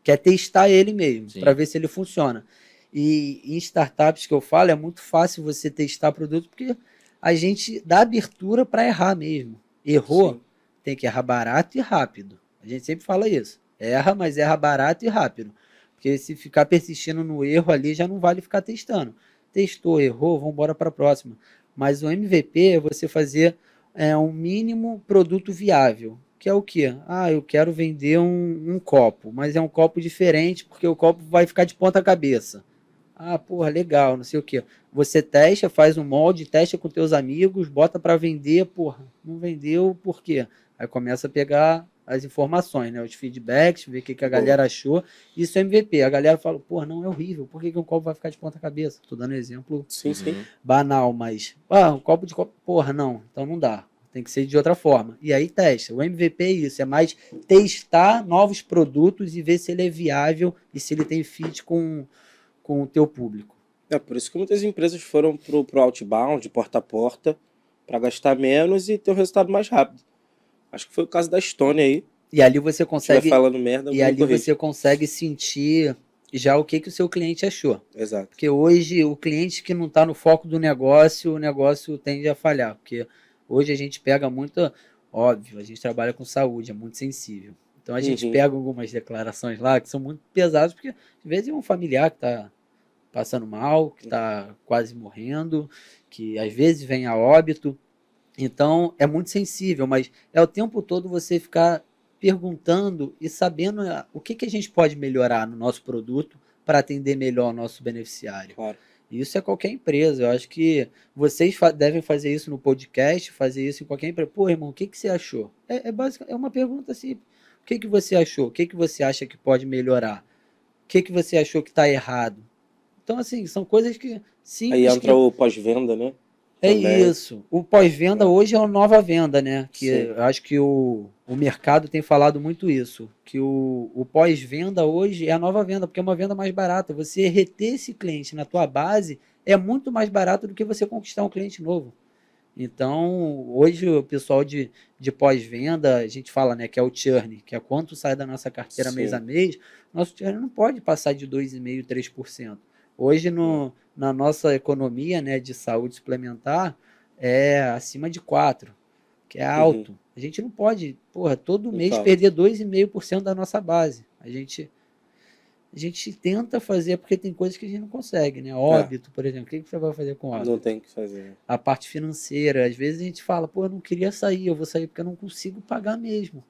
que é testar ele mesmo, para ver se ele funciona. E em startups que eu falo, é muito fácil você testar produto, porque a gente dá abertura para errar mesmo. Errou, tem que errar barato e rápido. A gente sempre fala isso. Erra, mas erra barato e rápido. Porque se ficar persistindo no erro ali, já não vale ficar testando. Testou, errou, vamos embora para a próxima. Mas o MVP é você fazer um mínimo produto viável. Que é o quê? Eu quero vender um copo, mas é um copo diferente, porque o copo vai ficar de ponta cabeça. Porra, legal, não sei o quê. Você testa, faz um molde, testa com teus amigos, bota para vender, porra, não vendeu, por quê? Aí começa a pegar as informações, né? Os feedbacks, ver o que a galera achou. Isso é MVP. A galera fala, porra, não, é horrível. Por que um copo vai ficar de ponta cabeça? Tô dando um exemplo banal, mas um copo de copo, porra, não, então não dá. Tem que ser de outra forma. E aí testa. O MVP é isso, é mais testar novos produtos e ver se ele é viável e se ele tem fit com o teu público. É por isso que muitas empresas foram pro outbound, porta a porta, para gastar menos e ter um resultado mais rápido. Acho que foi o caso da Estônia aí. E ali você consegue falando merda, e ali você consegue sentir já o que o seu cliente achou. Exato. Porque hoje o cliente que não está no foco do negócio, o negócio tende a falhar. Porque hoje a gente pega muito, óbvio, a gente trabalha com saúde, é muito sensível. Então a gente pega algumas declarações lá que são muito pesadas, porque às vezes é um familiar que está passando mal, que está quase morrendo, que às vezes vem a óbito. Então é muito sensível, mas é o tempo todo você ficar perguntando e sabendo o que a gente pode melhorar no nosso produto para atender melhor o nosso beneficiário. Claro. Isso é qualquer empresa. Eu acho que vocês devem fazer isso no podcast, fazer isso em qualquer empresa. Pô, irmão, o que você achou? É uma pergunta assim. O que você achou? O que você acha que pode melhorar? O que você achou que está errado? Então, assim, são coisas que simples. Aí entra o pós-venda, né? Também. Isso. O pós-venda hoje é uma nova venda, né? Que eu acho que o mercado tem falado muito isso. Que o pós-venda hoje é a nova venda, porque é uma venda mais barata. Você reter esse cliente na tua base é muito mais barato do que você conquistar um cliente novo. Então, hoje o pessoal de pós-venda, a gente fala, né, que é o churn, que é quanto sai da nossa carteira mês a mês. Nosso churn não pode passar de 2,5%, 3%. Hoje, na nossa economia, né, de saúde suplementar, é acima de 4%, que é alto. A gente não pode, todo mês perder 2,5% da nossa base. A gente tenta fazer, porque tem coisas que a gente não consegue, né? Óbito, por exemplo. O que você vai fazer com óbito? Não tem que fazer. A parte financeira. Às vezes a gente fala, eu não queria sair, eu vou sair porque eu não consigo pagar mesmo.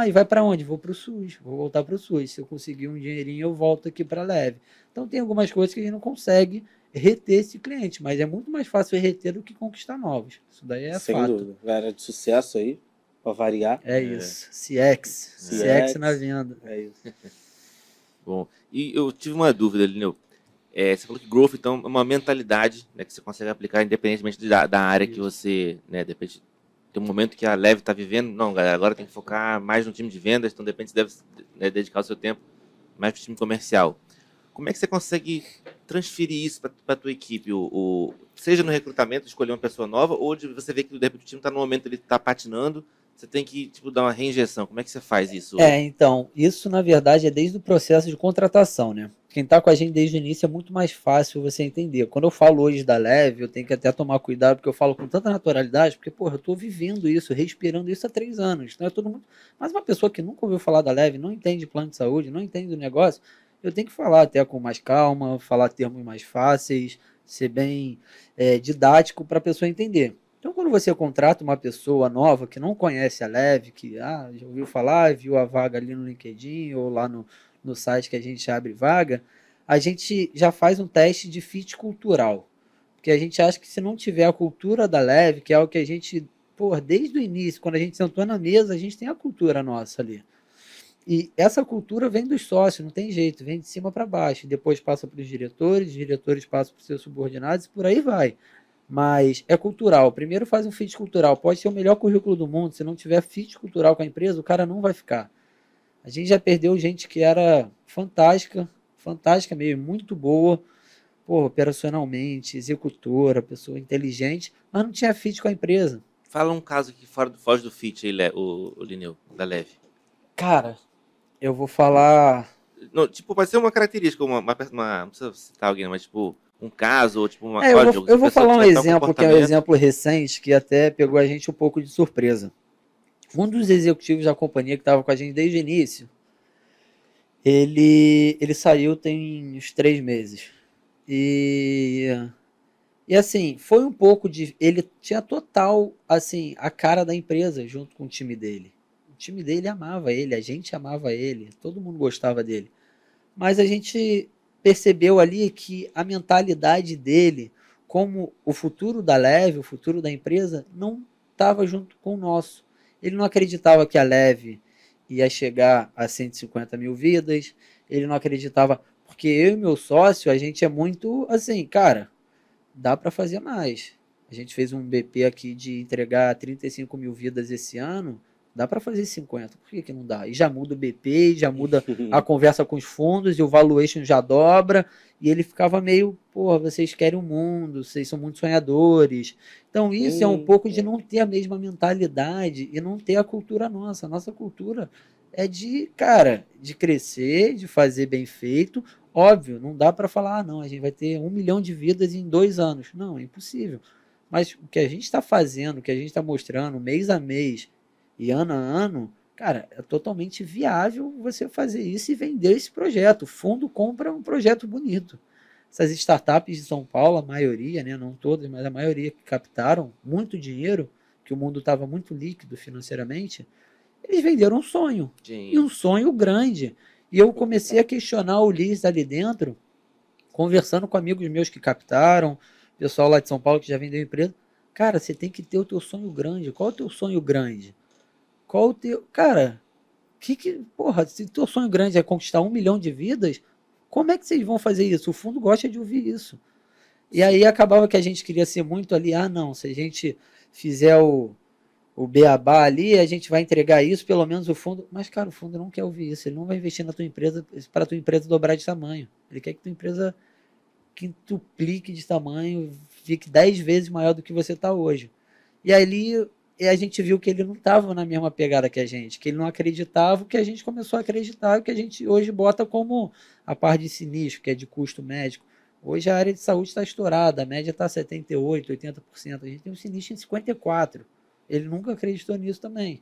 E vai para onde? Vou para o SUS, vou voltar para o SUS. Se eu conseguir um dinheirinho, eu volto aqui para a Leve. Então tem algumas coisas que a gente não consegue reter esse cliente, mas é muito mais fácil reter do que conquistar novos. Isso daí é fato. Sem dúvida. Galera de sucesso aí, para variar. É isso. CX na venda. É isso. Bom, e eu tive uma dúvida, Lineu. Você falou que growth, então, é uma mentalidade, né, que você consegue aplicar independentemente da área que você, né, depende. Tem um momento que a Leve está vivendo, não, galera, agora tem que focar mais no time de vendas, então de repente você deve, né, dedicar o seu tempo mais para o time comercial. Como é que você consegue transferir isso para a tua equipe? Seja no recrutamento, escolher uma pessoa nova, ou de você vê que de repente o time está no momento, ele está patinando, você tem que dar uma reinjeção. Como é que você faz isso? Então, isso na verdade é desde o processo de contratação, né? Quem está com a gente desde o início é muito mais fácil você entender. Quando eu falo hoje da Leve, eu tenho que até tomar cuidado, porque eu falo com tanta naturalidade, porque, eu estou vivendo isso, respirando isso há 3 anos. Não é todo mundo. Mas uma pessoa que nunca ouviu falar da Leve, não entende plano de saúde, não entende do negócio, eu tenho que falar até com mais calma, falar termos mais fáceis, ser bem didático para a pessoa entender. Então, quando você contrata uma pessoa nova que não conhece a Leve, que já ouviu falar, viu a vaga ali no LinkedIn ou lá no site que a gente abre vaga, a gente já faz um teste de fit cultural. Porque a gente acha que se não tiver a cultura da Leve, que é o que a gente, pô, desde o início, quando a gente sentou na mesa, a gente tem a cultura nossa ali. E essa cultura vem dos sócios, não tem jeito, vem de cima para baixo. Depois passa para os diretores passam para os seus subordinados e por aí vai. Mas é cultural. Primeiro faz um fit cultural. Pode ser o melhor currículo do mundo. Se não tiver fit cultural com a empresa, o cara não vai ficar. A gente já perdeu gente que era fantástica, fantástica mesmo, muito boa, pô, operacionalmente, executora, pessoa inteligente, mas não tinha fit com a empresa. Fala um caso que foge do fit aí, o Lineu, da Leve. Cara, eu vou falar... Não, tipo, pode ser uma característica, não precisa citar alguém, mas tipo, um caso, ou tipo, uma eu vou falar um exemplo, que é um exemplo recente, que até pegou a gente um pouco de surpresa. Um dos executivos da companhia que estava com a gente desde o início, ele saiu tem uns 3 meses. E assim, foi um pouco de... Ele tinha total, assim, a cara da empresa junto com o time dele. O time dele amava ele, a gente amava ele, todo mundo gostava dele. Mas a gente percebeu ali que a mentalidade dele, como o futuro da Leve, o futuro da empresa, não estava junto com o nosso. Ele não acreditava que a Leve ia chegar a 150 mil vidas, ele não acreditava, porque eu e meu sócio, a gente é muito assim, cara, dá para fazer mais. A gente fez um BP aqui de entregar 35 mil vidas esse ano, dá para fazer 50, por que não dá? E já muda o BP, já muda a conversa com os fundos, e o valuation já dobra, e ele ficava meio, porra, vocês querem o mundo, vocês são muito sonhadores. Então isso é um pouco de não ter a mesma mentalidade e não ter a cultura nossa. A nossa cultura é de, cara, de crescer, de fazer bem feito. Óbvio, não dá para falar, não, a gente vai ter 1 milhão de vidas em 2 anos. Não, é impossível. Mas o que a gente está fazendo, o que a gente está mostrando mês a mês e ano a ano, cara, é totalmente viável você fazer isso e vender esse projeto. O fundo compra um projeto bonito. Essas startups de São Paulo, a maioria, né, não todas, mas a maioria que captaram muito dinheiro, que o mundo estava muito líquido financeiramente, eles venderam um sonho. Sim. E um sonho grande. E eu comecei a questionar o Liz ali dentro, conversando com amigos meus que captaram, pessoal lá de São Paulo que já vendeu empresa. Cara, você tem que ter o teu sonho grande. Qual é o teu sonho grande? Qual o teu... Cara, porra, se o teu sonho grande é conquistar 1 milhão de vidas, como é que vocês vão fazer isso? O fundo gosta de ouvir isso. E aí acabava que a gente queria ser muito ali, não, se a gente fizer o beabá ali, a gente vai entregar isso, pelo menos o fundo... Mas, cara, o fundo não quer ouvir isso. Ele não vai investir na tua empresa para a tua empresa dobrar de tamanho. Ele quer que tua empresa quintuplique de tamanho, fique 10 vezes maior do que você está hoje. E ali a gente viu que ele não estava na mesma pegada que a gente, que ele não acreditava, que a gente começou a acreditar, que a gente hoje bota como a parte de sinistro, que é de custo médico. Hoje a área de saúde está estourada, a média está 78%, 80%. A gente tem um sinistro em 54%. Ele nunca acreditou nisso também.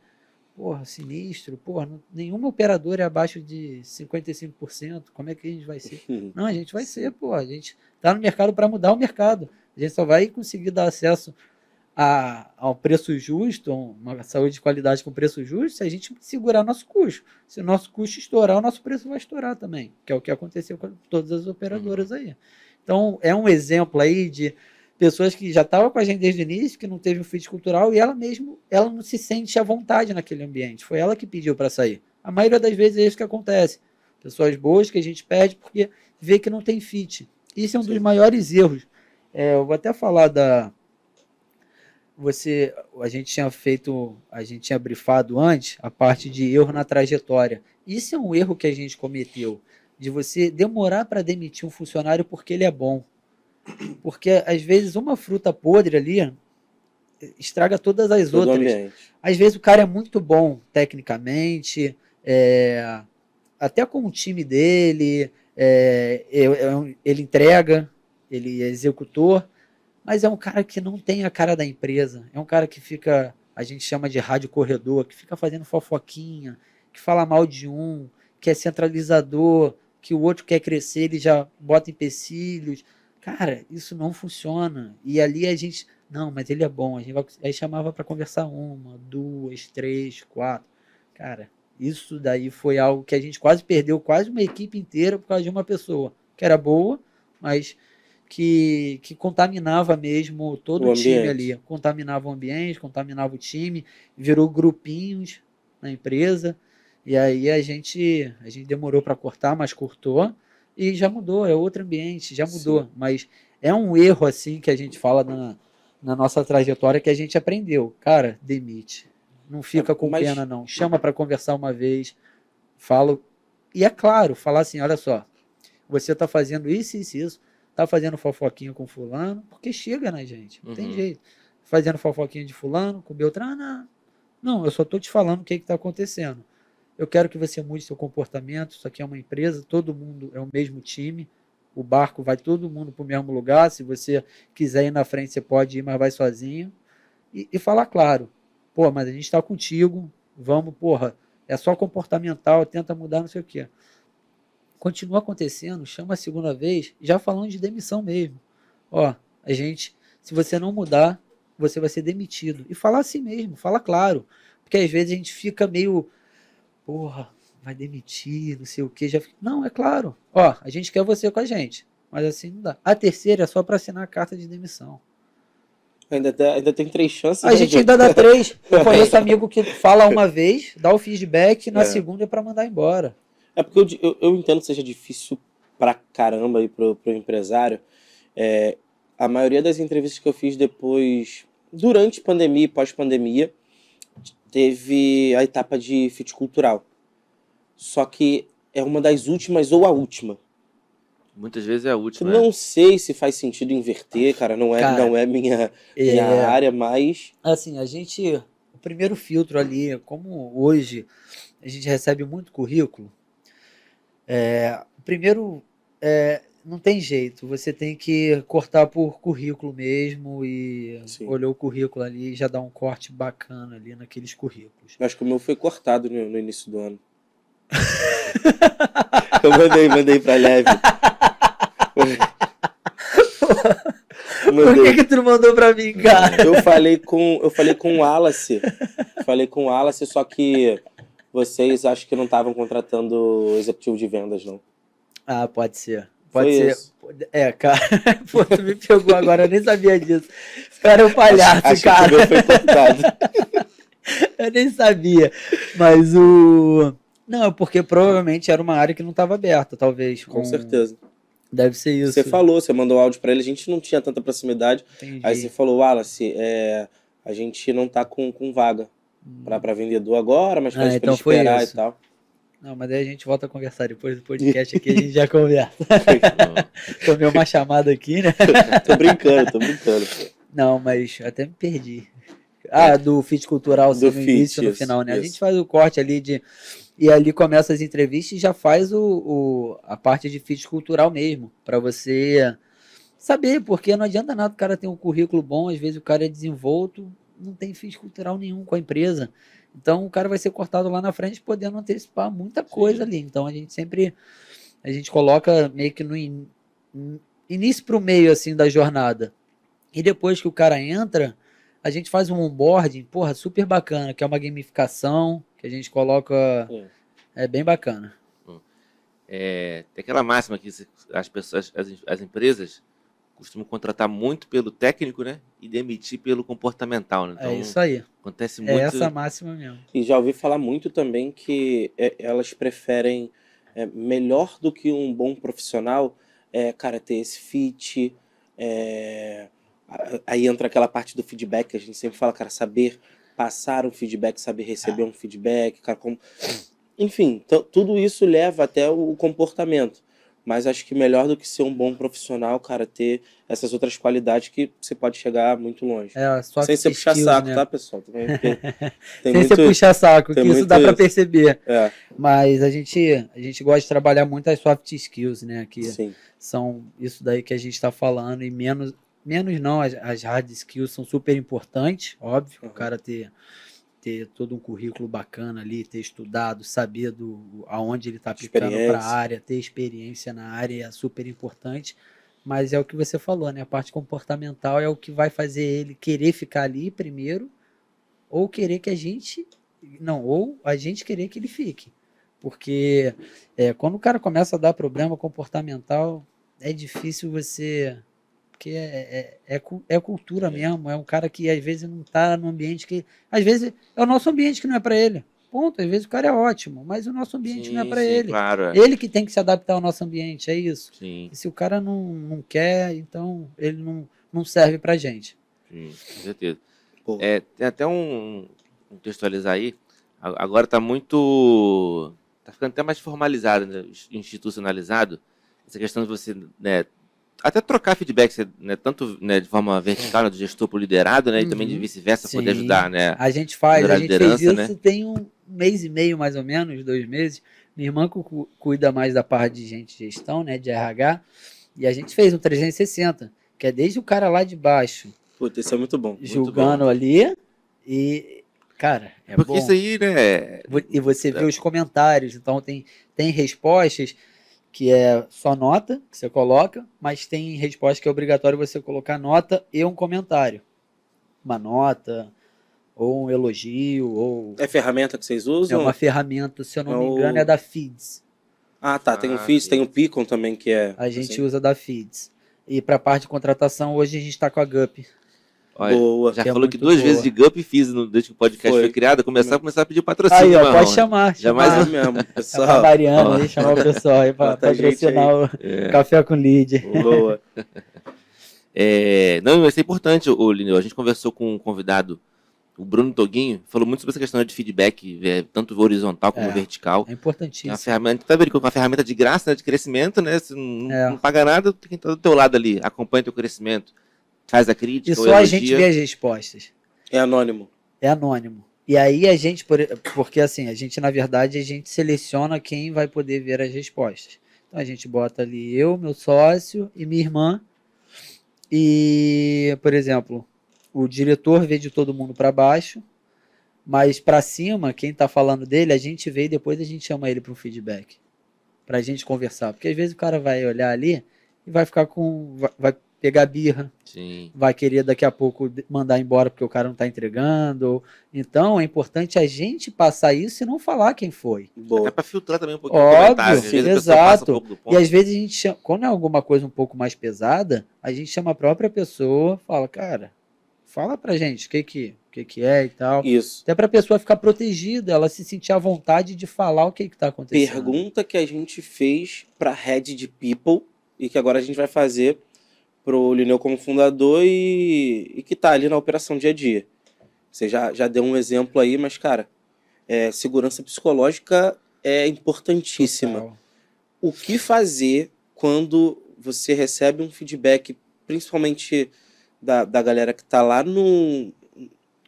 Porra, sinistro, porra, nenhuma operadora é abaixo de 55%. Como é que a gente vai ser? Não, a gente vai ser, porra. A gente está no mercado para mudar o mercado. A gente só vai conseguir dar acesso ao preço justo, uma saúde de qualidade com preço justo, se a gente segurar nosso custo. Se o nosso custo estourar, o nosso preço vai estourar também, que é o que aconteceu com todas as operadoras aí. Então, é um exemplo aí de pessoas que já estavam com a gente desde o início, que não teve um fit cultural, e ela não se sente à vontade naquele ambiente. Foi ela que pediu para sair. A maioria das vezes é isso que acontece. Pessoas boas que a gente perde porque vê que não tem fit. Isso é um dos maiores erros. Eu vou até falar a gente tinha brifado antes a parte de erro na trajetória. Isso é um erro que a gente cometeu, de você demorar para demitir um funcionário porque ele é bom. Porque, às vezes, uma fruta podre ali estraga todas as outras. Às vezes o cara é muito bom tecnicamente, até com o time dele, ele entrega, ele é executor, mas é um cara que não tem a cara da empresa. É um cara que fica, a gente chama de rádio corredor, que fica fazendo fofoquinha, que fala mal de um, que é centralizador, que o outro quer crescer, ele já bota empecilhos. Cara, isso não funciona. E ali a gente... Não, mas ele é bom. A gente aí chamava para conversar 1, 2, 3, 4. Cara, isso daí foi algo que a gente quase perdeu, quase uma equipe inteira por causa de uma pessoa. que era boa, mas que contaminava mesmo todo o time ali. Contaminava o ambiente, contaminava o time, virou grupinhos na empresa. E aí a gente demorou para cortar, mas cortou. E já mudou, é outro ambiente, já mudou. Sim. Mas é um erro assim que a gente fala na nossa trajetória que a gente aprendeu. Cara, demite. Não fica com pena, não. Chama para conversar uma vez. Falo. E é claro, falar assim, olha só, você está fazendo isso, isso, isso. Tá fazendo fofoquinha com fulano, porque chega, né, gente? Não tem jeito. Fazendo fofoquinha de fulano, com Beltrano. Não, eu só tô te falando o que está acontecendo. Eu quero que você mude seu comportamento. Isso aqui é uma empresa, todo mundo é o mesmo time. O barco vai todo mundo para o mesmo lugar. Se você quiser ir na frente, você pode ir, mas vai sozinho. E falar claro. Pô, mas a gente está contigo. Vamos, porra. É só comportamental, tenta mudar, não sei o quê. Continua acontecendo, chama a segunda vez, já falando de demissão mesmo. Ó, se você não mudar, você vai ser demitido. E falar assim mesmo, fala claro. Porque às vezes a gente fica meio... Porra, vai demitir, não sei o que. Não, é claro. Ó, a gente quer você com a gente. Mas assim não dá. A terceira é só para assinar a carta de demissão. Ainda tem 3 chances. A gente ainda dá 3. Eu conheço amigo que fala uma vez, dá o feedback, na segunda é para mandar embora. É porque eu entendo que seja difícil pra caramba aí pro empresário. A maioria das entrevistas que eu fiz depois, durante pandemia e pós-pandemia, teve a etapa de fit cultural. Só que é uma das últimas ou a última. Muitas vezes é a última. Não sei se faz sentido inverter, cara. Não é minha área, mas... Assim, o primeiro filtro ali, como hoje a gente recebe muito currículo, primeiro, não tem jeito. Você tem que cortar por currículo mesmo e olhar o currículo ali e já dar um corte bacana ali naqueles currículos. Acho que o meu foi cortado no início do ano. Eu mandei pra leve. Por que tu não mandou pra mim, cara? Eu falei com o Wallace. Só que vocês acho que não estavam contratando executivo de vendas, não. Ah, pode ser. Pode ser. Isso. Cara. Pô, tu me pegou agora, eu nem sabia disso. Esse cara é um palhaço, acho cara. Que o meu foi cortado. Eu nem sabia. Mas Não, porque provavelmente era uma área que não estava aberta, talvez. Com certeza. Deve ser isso. Você mandou áudio pra ele, a gente não tinha tanta proximidade. Entendi. Aí você falou, Wallace, a gente não tá com vaga pra vendedor agora, mas pede pra ele esperar e tal. Não, mas aí a gente volta a conversar depois do podcast aqui, a gente já conversa. Tomei uma chamada aqui, né? Tô brincando. Não, mas até me perdi. Do fit cultural, no início e no final, né? Isso. A gente faz o corte ali e ali começa as entrevistas e já faz a parte de fit cultural mesmo, para você saber, porque não adianta nada o cara ter um currículo bom, às vezes o cara é desenvolto, não tem fit cultural nenhum com a empresa. Então o cara vai ser cortado lá na frente, podendo antecipar muita coisa ali. Então a gente coloca meio que no início para o meio assim da jornada. E depois que o cara entra, a gente faz um onboarding, super bacana, que é uma gamificação, que a gente coloca... É bem bacana. Tem aquela máxima que as pessoas, as empresas costumam contratar muito pelo técnico, né? E demitir pelo comportamental, né? Então, é isso aí. Acontece muito... É essa máxima mesmo. E já ouvi falar muito também que elas preferem, melhor do que um bom profissional, cara, ter esse fit... Aí entra aquela parte do feedback que a gente sempre fala, cara, saber passar um feedback, saber receber um feedback, cara, como... Enfim, tudo isso leva até o comportamento. Mas acho que melhor do que ser um bom profissional, cara, ter essas outras qualidades que você pode chegar muito longe. Sem você puxar saco, né? Tá, pessoal? Sem você puxar saco, que isso dá pra perceber. Mas a gente gosta de trabalhar muito as soft skills, né? Que são isso daí que a gente tá falando, e menos não, as hard skills são super importantes, óbvio, o cara ter todo um currículo bacana ali, ter estudado, saber aonde ele está aplicando para a área, ter experiência na área é super importante, mas é o que você falou, né? A parte comportamental é o que vai fazer ele querer ficar ali primeiro, ou querer que a gente querer que ele fique. porque quando o cara começa a dar problema comportamental, é difícil você... Porque é cultura mesmo, é um cara que às vezes não está no ambiente que... Às vezes é o nosso ambiente que não é para ele. Ponto, às vezes o cara é ótimo, mas o nosso ambiente não é para ele. Claro, Ele que tem que se adaptar ao nosso ambiente, é isso. Sim. E se o cara não quer, então ele não serve pra gente. Sim, com certeza. Tem até contextualizar aí, agora tá ficando até mais formalizado, né, institucionalizado, essa questão de você, né, até trocar feedback, né, tanto, né, de forma vertical, né, do gestor para o liderado, né, e também de vice-versa, poder ajudar, né? A gente fez isso, né? Tem 1 mês e meio, mais ou menos, 2 meses. Minha irmã cuida mais da parte de gestão, né, de RH, e a gente fez um 360, que é desde o cara lá de baixo. Puta, isso é muito bom. Julgando ali, e, cara, é porque bom. Isso aí, né? E você vê os comentários, então tem respostas que é só nota que você coloca, mas tem resposta que é obrigatório você colocar nota e um comentário. Uma nota, ou um elogio, ou... É ferramenta que vocês usam? É uma ferramenta, se eu não me engano, é da Feeds. Ah, tá. Tem o Feeds, tem o Picon também, que é... A gente usa da Feeds. E para a parte de contratação, hoje a gente está com a Gup. Olha, boa. Já falou que 2 vezes de Gup fiz desde que o podcast foi criado, começar a pedir patrocínio. Aí, ó, pode chamar. Jamais mesmo, pessoal. Chamar a Mariana aí, chamar o pessoal aí para patrocinar o Café com Lead. Boa. Não, isso é importante, Lineu. A gente conversou com um convidado, o Bruno Toguinho, falou muito sobre essa questão de feedback, tanto horizontal como vertical. É importantíssimo. Uma ferramenta, tá vendo, uma ferramenta de graça, né, de crescimento, né? Você não paga nada, tem que estar do teu lado ali, acompanha teu crescimento. Faz a crítica. E só a gente vê as respostas. É anônimo. É anônimo. E aí a gente, porque assim, a gente, na verdade, a gente seleciona quem vai poder ver as respostas. Então a gente bota ali eu, meu sócio e minha irmã. E, por exemplo, o diretor vê de todo mundo para baixo, mas para cima, quem está falando dele, a gente vê e depois a gente chama ele para um feedback. Para a gente conversar. Porque às vezes o cara vai olhar ali e vai ficar vai pegar birra, vai querer daqui a pouco mandar embora porque o cara não está entregando. Então é importante a gente passar isso e não falar quem foi. É para filtrar também um pouquinho o comentário. Exato. E às vezes a gente chama, quando é alguma coisa um pouco mais pesada, a gente chama a própria pessoa, fala, cara, fala pra gente o que é e tal. Isso. Até pra pessoa ficar protegida, ela se sentir à vontade de falar o que está acontecendo. Pergunta que a gente fez pra Head de People e que agora a gente vai fazer pro Lineu como fundador e que tá ali na operação dia a dia. Você já deu um exemplo aí, mas, cara, segurança psicológica é importantíssima. Total. O que fazer quando você recebe um feedback, principalmente da galera que tá lá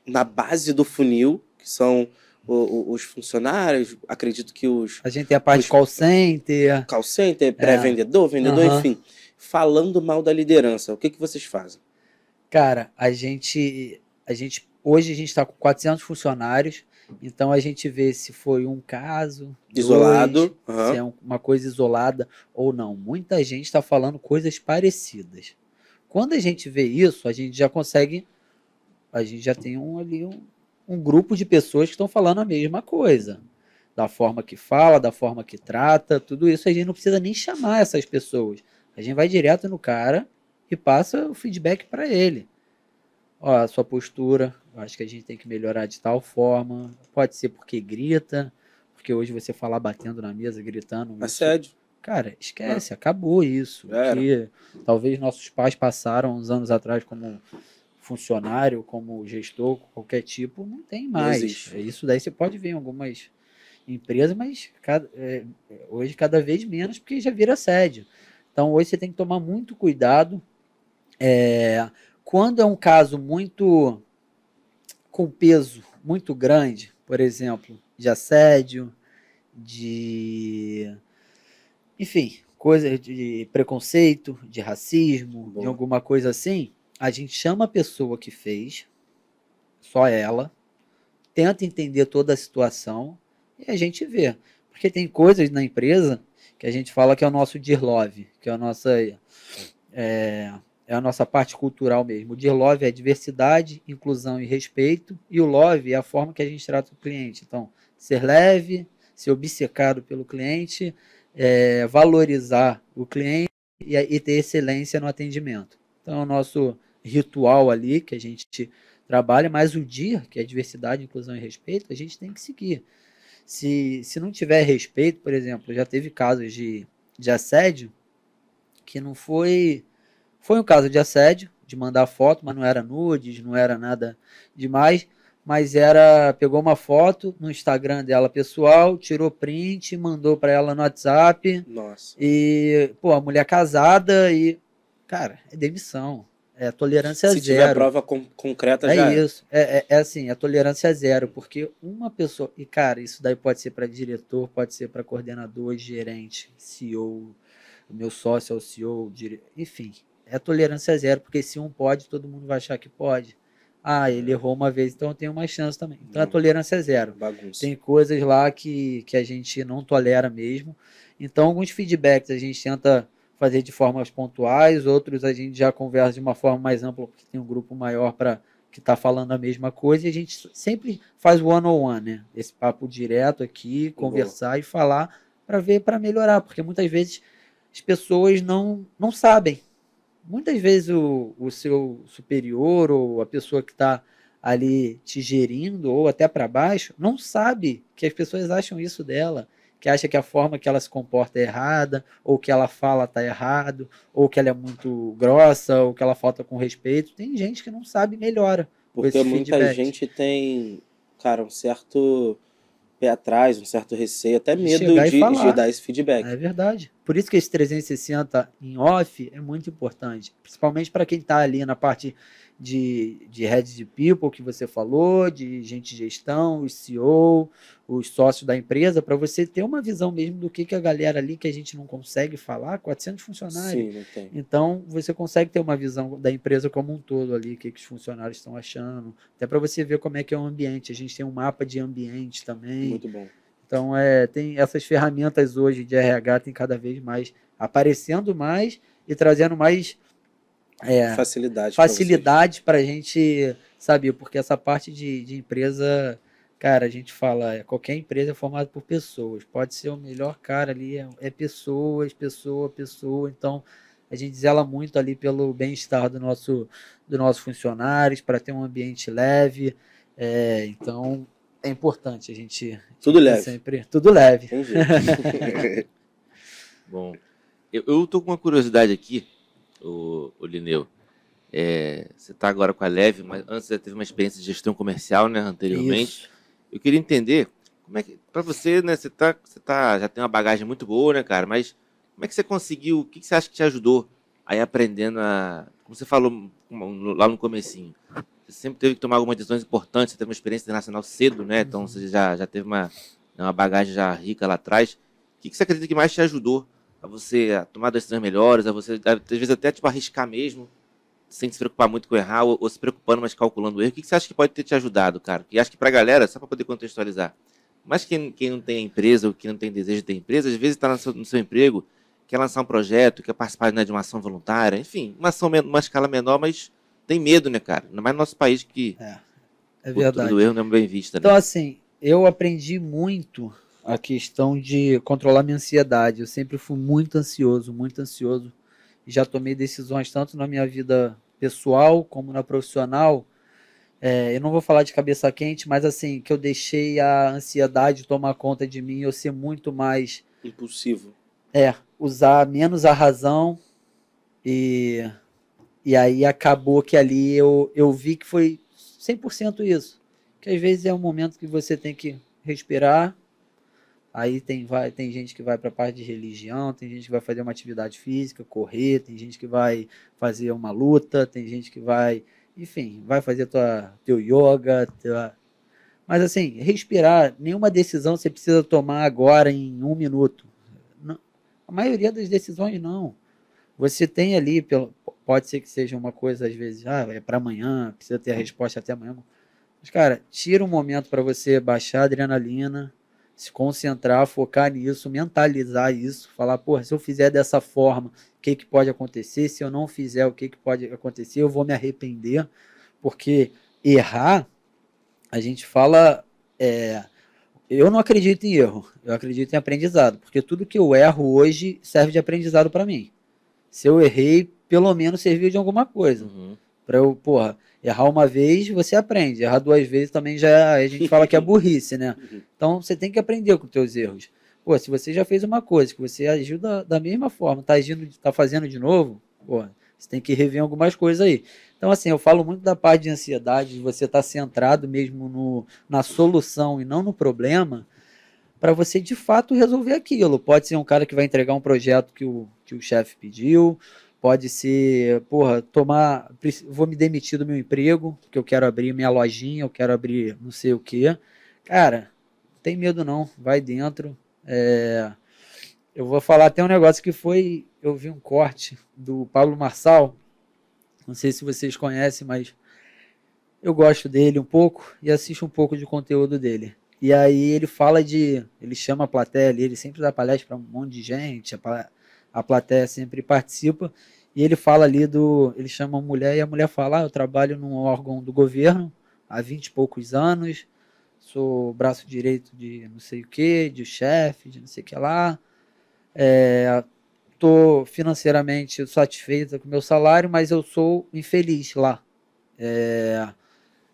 na base do funil, que são os funcionários, acredito que a gente tem a parte de call center. Call center, pré-vendedor, vendedor, enfim. Falando mal da liderança, o que vocês fazem? Cara, hoje a gente está com 400 funcionários, então a gente vê se foi um caso isolado, se é uma coisa isolada ou não. Muita gente está falando coisas parecidas. Quando a gente vê isso, a gente já tem um grupo de pessoas que estão falando a mesma coisa. Da forma que fala, da forma que trata, tudo isso a gente não precisa nem chamar essas pessoas. A gente vai direto no cara e passa o feedback para ele. Ó, a sua postura, eu acho que a gente tem que melhorar de tal forma. Pode ser porque grita, porque hoje você falar batendo na mesa, gritando. Assédio. Cara, esquece, acabou isso. Que talvez nossos pais passaram uns anos atrás como funcionário, como gestor, qualquer tipo, não tem mais. Isso daí você pode ver em algumas empresas, mas hoje cada vez menos, porque já vira assédio. Então hoje você tem que tomar muito cuidado. Quando é um caso muito com peso muito grande, por exemplo, de assédio, enfim, coisa de preconceito, de racismo, de alguma coisa assim, a gente chama a pessoa que fez, só ela, tenta entender toda a situação e a gente vê. Porque tem coisas na empresa que a gente fala que é o nosso Dear Love, que é a nossa parte cultural mesmo. O Dear Love é diversidade, inclusão e respeito, e o Love é a forma que a gente trata o cliente. Então, ser leve, ser obcecado pelo cliente, valorizar o cliente e ter excelência no atendimento. Então, é o nosso ritual ali que a gente trabalha, mas o dia, que é diversidade, inclusão e respeito, a gente tem que seguir. Se não tiver respeito, por exemplo, já teve casos de assédio que não foi um caso de assédio, de mandar foto, mas não era nudes, não era nada demais, mas pegou uma foto no Instagram dela pessoal, tirou print, mandou para ela no WhatsApp. Nossa. E, pô, a mulher casada e, cara, é demissão. É tolerância zero. Se tiver prova concreta, já é isso. É assim, é tolerância zero, porque uma pessoa... E, cara, isso daí pode ser para diretor, pode ser para coordenador, gerente, CEO, o meu sócio é o CEO, enfim. É tolerância zero, porque se um pode, todo mundo vai achar que pode. Ah, ele errou uma vez, então eu tenho mais chance também. Então, a tolerância é zero. Bagunça. Tem coisas lá que a gente não tolera mesmo. Então, alguns feedbacks a gente tenta fazer de formas pontuais, outros a gente já conversa de uma forma mais ampla, porque tem um grupo maior que está falando a mesma coisa, e a gente sempre faz one-on-one, né? Esse papo direto aqui, conversar e falar para melhorar, porque muitas vezes as pessoas não sabem. Muitas vezes o seu superior ou a pessoa que está ali te gerindo ou até para baixo não sabe que as pessoas acham isso dela, que acha que a forma que ela se comporta é errada, ou que ela fala está errado, ou que ela é muito grossa, ou que ela falta com respeito. Tem gente que não sabe e melhora. Porque muita gente tem, cara, um certo pé atrás, um certo receio, até medo de dar esse feedback. É verdade. Por isso que esse 360 em off é muito importante, principalmente para quem está ali na parte de head de people que você falou, de gente de gestão, os CEO, os sócios da empresa, para você ter uma visão mesmo do que a galera ali que a gente não consegue falar, 400 funcionários. Sim, não tem. Então, você consegue ter uma visão da empresa como um todo ali, o que os funcionários estão achando, até para você ver como é que é o ambiente. A gente tem um mapa de ambiente também. Muito bom. Então, tem essas ferramentas hoje de RH, tem cada vez mais aparecendo mais e trazendo mais facilidade para a gente saber, porque essa parte de empresa, cara, a gente fala, qualquer empresa é formada por pessoas, pode ser o melhor cara ali, pessoas, pessoa, então a gente zela muito ali pelo bem-estar do nosso funcionários, para ter um ambiente leve, então é importante a gente... Tudo leve. Sempre, tudo leve. Entendi. Bom, eu tô com uma curiosidade aqui, o Lineu. Você está agora com a Leve, mas antes já teve uma experiência de gestão comercial, né, anteriormente. Isso. Eu queria entender como é que, para você, né, você já tem uma bagagem muito boa, né, cara, mas como é que você conseguiu, o que você acha que te ajudou aí aprendendo como você falou lá no comecinho, você sempre teve que tomar algumas decisões importantes, você teve uma experiência internacional cedo, né, então você já teve uma bagagem já rica lá atrás. O que você acredita que mais te ajudou a você tomar decisões melhores, a você, às vezes, até tipo, arriscar mesmo, sem se preocupar muito com errar, ou se preocupando, mas calculando o erro? O que você acha que pode ter te ajudado, cara? E acho que pra galera, só para poder contextualizar, mas quem não tem empresa, ou quem não tem desejo de ter empresa, às vezes está no seu emprego, quer lançar um projeto, quer participar, né, de uma ação voluntária, enfim, uma escala menor, mas tem medo, né, cara? Ainda mais no nosso país que é verdade. Do erro não é bem visto, né? Então, assim, eu aprendi muito a questão de controlar minha ansiedade. Eu sempre fui muito ansioso. Já tomei decisões tanto na minha vida pessoal como na profissional. Eu não vou falar de cabeça quente, mas assim, que eu deixei a ansiedade tomar conta de mim, eu ser muito mais... impulsivo. Usar menos a razão e aí acabou que ali eu vi que foi 100% isso. Que às vezes é um momento que você tem que respirar. Aí tem gente que vai para a parte de religião, tem gente que vai fazer uma atividade física, correr, tem gente que vai fazer uma luta, tem gente que vai, enfim, vai fazer teu yoga. Mas assim, respirar, nenhuma decisão você precisa tomar agora em 1 minuto. Não, a maioria das decisões não. Você tem ali, pode ser que seja uma coisa, às vezes, é para amanhã, precisa ter a resposta até amanhã. Mas, cara, tira um momento para você baixar a adrenalina, se concentrar, focar nisso, mentalizar isso, falar, se eu fizer dessa forma, o que pode acontecer? Se eu não fizer, o que pode acontecer? Eu vou me arrepender, porque errar, a gente fala, Eu não acredito em erro, eu acredito em aprendizado, porque tudo que eu erro hoje serve de aprendizado para mim. Se eu errei, pelo menos serviu de alguma coisa. Para eu, porra, errar uma vez você aprende, errar 2 vezes também já a gente fala que é burrice, né? Então você tem que aprender com os teus erros. Pô, se você já fez uma coisa, que você agiu da mesma forma, tá agindo, tá fazendo de novo, pô, você tem que rever algumas coisas aí. Então, assim, eu falo muito da parte de ansiedade, de você estar centrado mesmo na solução e não no problema, para você de fato resolver aquilo. Pode ser um cara que vai entregar um projeto que o chefe pediu, pode ser, porra, vou me demitir do meu emprego, porque eu quero abrir minha lojinha, eu quero abrir não sei o quê. Cara, não tem medo não, vai dentro. Eu vou falar até um negócio que foi, eu vi um corte do Pablo Marçal, não sei se vocês conhecem, mas eu gosto dele um pouco e assisto um pouco de conteúdo dele. E aí ele chama a plateia ali, ele sempre dá palestra para um monte de gente, a plateia sempre participa, e ele fala ali ele chama uma mulher e a mulher fala, eu trabalho num órgão do governo há 20 e poucos anos, sou braço direito de não sei o que, de chefe, de não sei o que lá, estou financeiramente satisfeita com o meu salário, mas eu sou infeliz lá.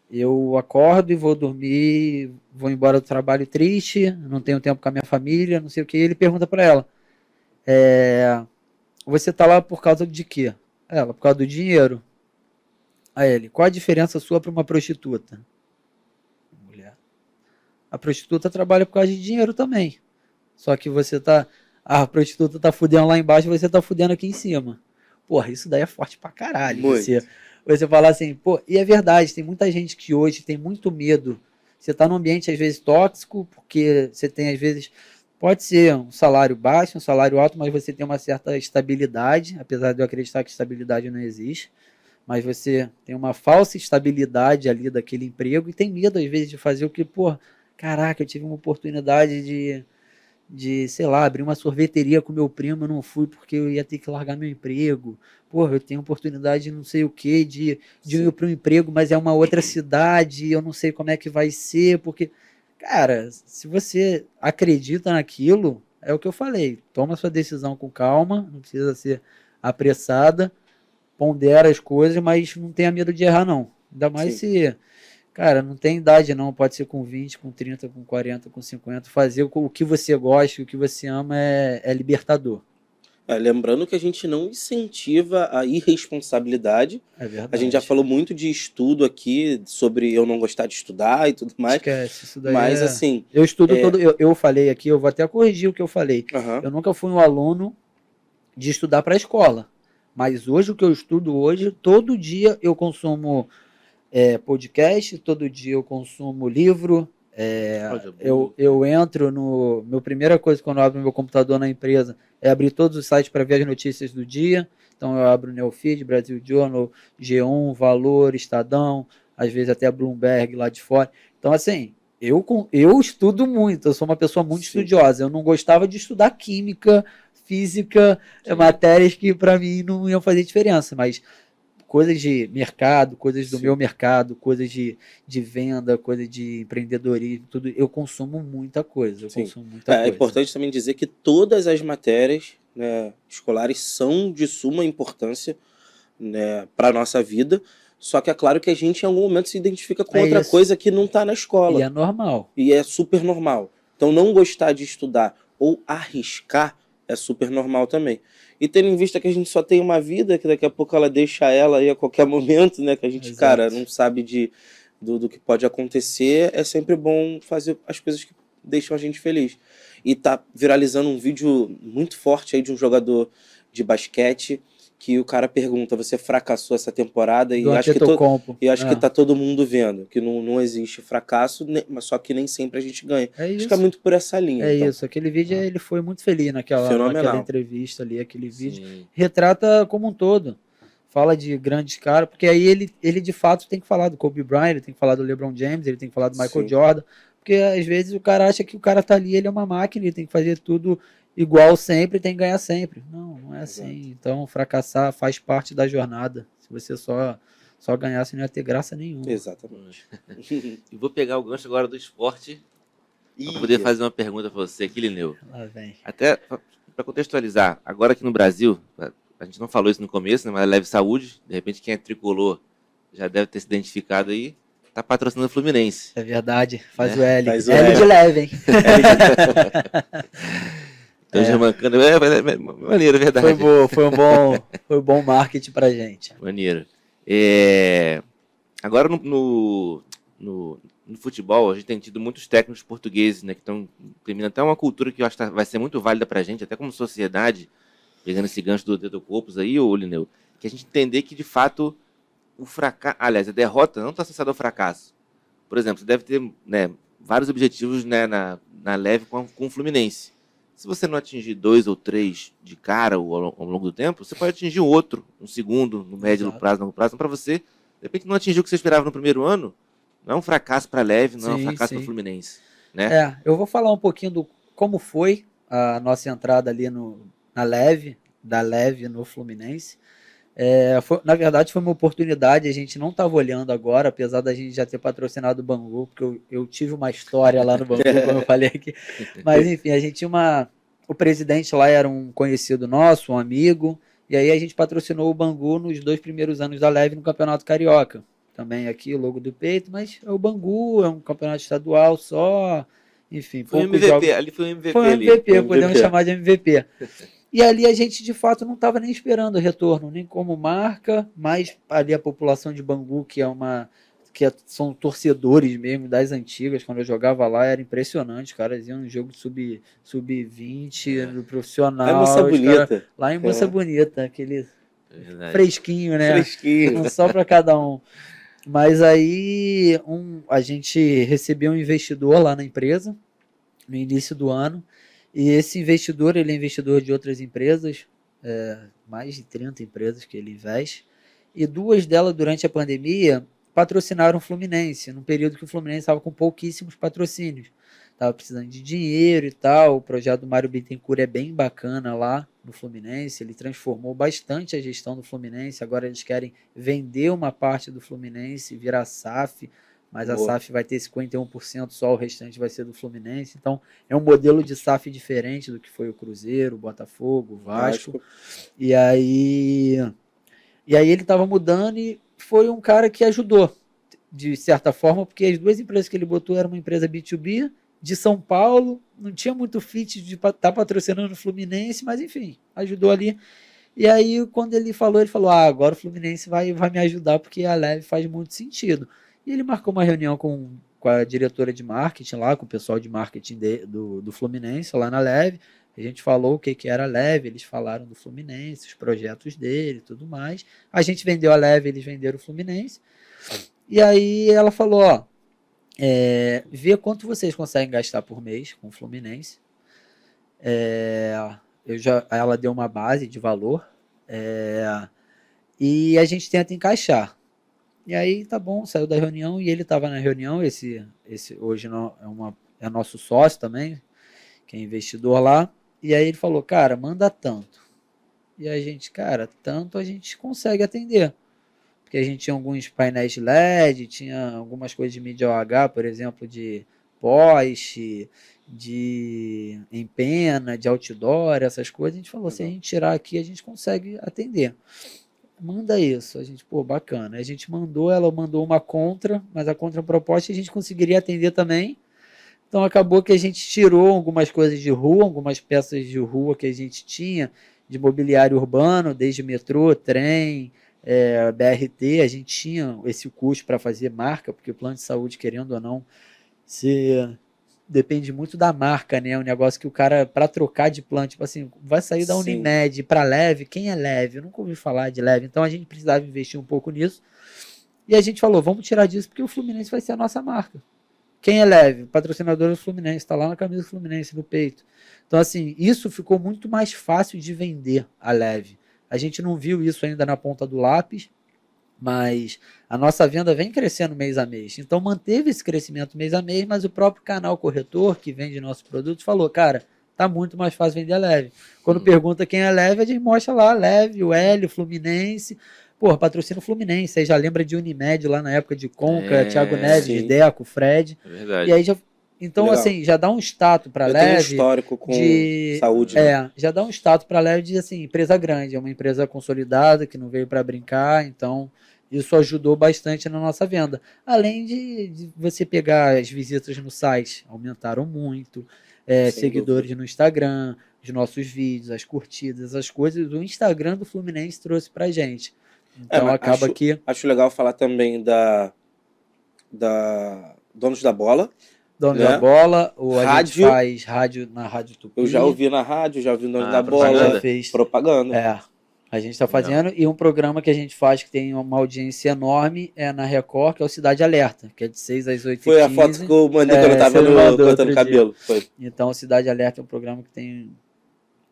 Eu acordo e vou dormir, vou embora do trabalho triste, não tenho tempo com a minha família, não sei o que. Ele pergunta para ela, você tá lá por causa de quê? Ela, por causa do dinheiro. Aí ele, qual a diferença sua para uma prostituta? Mulher. A prostituta trabalha por causa de dinheiro também. Só que a prostituta tá fudendo lá embaixo e você tá fudendo aqui em cima. Porra, isso daí é forte pra caralho. Você falar assim, pô, e é verdade, tem muita gente que hoje tem muito medo. Você tá num ambiente às vezes tóxico, porque você tem às vezes, pode ser um salário baixo, um salário alto, mas você tem uma certa estabilidade, apesar de eu acreditar que estabilidade não existe, mas você tem uma falsa estabilidade ali daquele emprego e tem medo às vezes de fazer o que, pô, caraca, eu tive uma oportunidade sei lá, abrir uma sorveteria com meu primo, eu não fui porque eu ia ter que largar meu emprego. Porra, eu tenho oportunidade de não sei o que, de ir para um emprego, mas é uma outra cidade, eu não sei como é que vai ser, porque, cara, se você acredita naquilo, é o que eu falei, toma sua decisão com calma, não precisa ser apressada, pondera as coisas, mas não tenha medo de errar, não. Ainda mais se... Cara, não tem idade não, pode ser com 20, com 30, com 40, com 50. Fazer o que você gosta, o que você ama é libertador. Lembrando que a gente não incentiva a irresponsabilidade. É verdade. A gente já falou muito de estudo aqui, sobre eu não gostar de estudar e tudo mais. Esquece, isso daí mas assim... Eu estudo todo... Eu falei aqui, eu vou até corrigir o que eu falei. Eu nunca fui um aluno de estudar para a escola. Mas hoje, o que eu estudo hoje, todo dia eu consumo... podcast, todo dia eu consumo livro, eu entro no... Minha primeira coisa quando eu abro meu computador na empresa é abrir todos os sites para ver as notícias do dia, então eu abro o Neofeed, Brasil Journal, G1, Valor, Estadão, às vezes até a Bloomberg lá de fora, então assim, eu estudo muito, eu sou uma pessoa muito estudiosa, eu não gostava de estudar química, física, matérias que para mim não iam fazer diferença, mas coisas de mercado, coisas do meu mercado, coisas de venda, coisas de empreendedorismo, tudo, eu consumo muita coisa. É importante também dizer que todas as matérias, né, escolares são de suma importância, né, para a nossa vida, só que é claro que a gente em algum momento se identifica com outra coisa que não está na escola. E é normal. E é super normal. Então não gostar de estudar ou arriscar é super normal também. E tendo em vista que a gente só tem uma vida, que daqui a pouco ela deixa ela aí a qualquer momento, né? Que a gente, cara, não sabe do que pode acontecer, é sempre bom fazer as coisas que deixam a gente feliz. E tá viralizando um vídeo muito forte aí de um jogador de basquete, que o cara pergunta, você fracassou essa temporada? E acho que tá todo mundo vendo, que não existe fracasso, mas só que nem sempre a gente ganha. Acho que é muito por essa linha. Então. Isso, aquele vídeo ele foi muito feliz naquela entrevista ali, aquele vídeo. Retrata como um todo. Fala de grandes caras, porque aí ele de fato tem que falar do Kobe Bryant, ele tem que falar do LeBron James, ele tem que falar do Michael Jordan, porque às vezes o cara acha que o cara tá ali, ele é uma máquina, ele tem que fazer tudo igual sempre, tem que ganhar sempre. Não é assim. Então, fracassar faz parte da jornada. Se você só ganhasse, não ia ter graça nenhuma. Exatamente. E vou pegar o gancho agora do esporte Para poder fazer uma pergunta para você aqui, Lineu. Lá vem. Até para contextualizar, agora aqui no Brasil, a gente não falou isso no começo, né, mas a Leve Saúde, de repente quem é tricolor já deve ter se identificado aí, tá patrocinando o Fluminense. É verdade, faz o L. Faz o L de leve, hein? Então, já mancando, maneiro, verdade. Foi um bom marketing pra gente. Maneiro. Agora no futebol, a gente tem tido muitos técnicos portugueses, né, que estão imprimindo até uma cultura que eu acho que vai ser muito válida pra gente, até como sociedade, pegando esse gancho do Dedo Copos aí, ô Lineu, que a gente entender que, de fato, o fracasso, aliás, a derrota não está associada ao fracasso. Por exemplo, você deve ter, né, vários objetivos, né, na Leve com o Fluminense. Se você não atingir 2 ou 3 de cara ao longo do tempo, você pode atingir um outro, um segundo, no médio prazo, no longo prazo. Então, para você, de repente, não atingir o que você esperava no primeiro ano, não é um fracasso para a Leve, não é um fracasso para o Fluminense. Né? Eu vou falar um pouquinho do como foi a nossa entrada ali na Leve, da Leve no Fluminense. Na verdade, foi uma oportunidade, a gente não estava olhando agora, apesar da gente já ter patrocinado o Bangu, porque eu tive uma história lá no Bangu, como eu falei aqui. Mas, enfim, a gente tinha o presidente lá era um conhecido nosso, um amigo, e aí a gente patrocinou o Bangu nos 2 primeiros anos da Leve no Campeonato Carioca. Também aqui o logo do peito, mas é o Bangu, é um campeonato estadual só, enfim. Foi um MVP, ali foi um MVP. Foi um MVP, podemos chamar de MVP. E ali a gente, de fato, não estava nem esperando o retorno, nem como marca, mas ali a população de Bangu, são torcedores mesmo das antigas, quando eu jogava lá, era impressionante, os caras iam no jogo de sub-20, no profissional. Lá em Moça Bonita. Lá em Moça Bonita, aquele fresquinho, né? Fresquinho. Só para cada um. Mas aí a gente recebeu um investidor lá na empresa, no início do ano, e esse investidor, ele é investidor de outras empresas, mais de 30 empresas que ele investe, e 2 delas, durante a pandemia, patrocinaram o Fluminense, num período que o Fluminense estava com pouquíssimos patrocínios. Estava precisando de dinheiro e tal, o projeto do Mário Bittencourt é bem bacana lá no Fluminense, ele transformou bastante a gestão do Fluminense, agora eles querem vender uma parte do Fluminense, virar SAF, mas a SAF vai ter 51% só, o restante vai ser do Fluminense. Então, é um modelo de SAF diferente do que foi o Cruzeiro, o Botafogo, o Vasco. E aí ele estava mudando e foi um cara que ajudou, de certa forma, porque as 2 empresas que ele botou eram uma empresa B2B, de São Paulo, não tinha muito fit de estar patrocinando o Fluminense, mas enfim, ajudou ali. E aí, quando ele falou, agora o Fluminense vai me ajudar, porque a Leve faz muito sentido. E ele marcou uma reunião com a diretora de marketing lá, com o pessoal de marketing do Fluminense, lá na Leve. A gente falou o que era a Leve, eles falaram do Fluminense, os projetos dele e tudo mais. A gente vendeu a Leve, eles venderam o Fluminense. E aí ela falou, vê quanto vocês conseguem gastar por mês com o Fluminense. Ela deu uma base de valor, e a gente tenta encaixar. E aí, tá bom, saiu da reunião e ele estava na reunião, esse hoje é nosso sócio também, que é investidor lá, e aí ele falou, cara, manda tanto. E a gente, cara, tanto a gente consegue atender. Porque a gente tinha alguns painéis de LED, tinha algumas coisas de mídia OH, por exemplo, de poste, de empena, de outdoor, essas coisas. A gente falou, se a gente tirar aqui, a gente consegue atender. Manda isso. A gente, bacana. A gente ela mandou uma contra, mas a contraproposta a gente conseguiria atender também. Então acabou que a gente tirou algumas coisas de rua, algumas peças de rua que a gente tinha, de mobiliário urbano, desde metrô, trem, BRT, a gente tinha esse custo para fazer marca, porque o plano de saúde, querendo ou não, depende muito da marca, né? Um negócio que o cara, para trocar de plano, tipo assim, vai sair da Unimed para Leve, quem é Leve? Eu nunca ouvi falar de Leve, então a gente precisava investir um pouco nisso. E a gente falou, vamos tirar disso porque o Fluminense vai ser a nossa marca. Quem é Leve? O patrocinador do Fluminense, está lá na camisa do Fluminense, no peito. Então, assim, isso ficou muito mais fácil de vender a Leve. A gente não viu isso ainda na ponta do lápis, mas a nossa venda vem crescendo mês a mês. Então, manteve esse crescimento mês a mês, mas o próprio canal corretor que vende nossos produtos falou, cara, tá muito mais fácil vender a Leve. Quando pergunta quem é Leve, a gente mostra lá, Leve, o Hélio, Fluminense. Patrocina o Fluminense. Aí já lembra de Unimed lá na época de Conca, Thiago Neves, Deco, Fred. É verdade. E aí já... Então, Legal. assim, já dá um status para Eu tenho um Leve histórico com de... saúde. Né? já dá um status para Leve de, assim, empresa grande. É uma empresa consolidada, que não veio para brincar. Então, isso ajudou bastante na nossa venda. Além de você pegar as visitas no site, aumentaram muito. Sem Seguidores dúvida. no Instagram, os nossos vídeos, as curtidas, as coisas. O Instagram do Fluminense trouxe pra gente. Então, mas acaba que... Acho legal falar também da Donos da Bola. Dono né? da Bola, ou a gente Rádio. faz rádio na Rádio Tupi. Eu já ouvi na rádio, já ouvi no Donos da propaganda. Bola. Já fez. Propaganda. A gente está fazendo, e um programa que a gente faz que tem uma audiência enorme é na Record, que é o Cidade Alerta, que é de 6 às 8h15. Foi a foto que eu mandei quando eu tava você mandou cortando outro cabelo. Foi. Então, o Cidade Alerta é um programa que tem...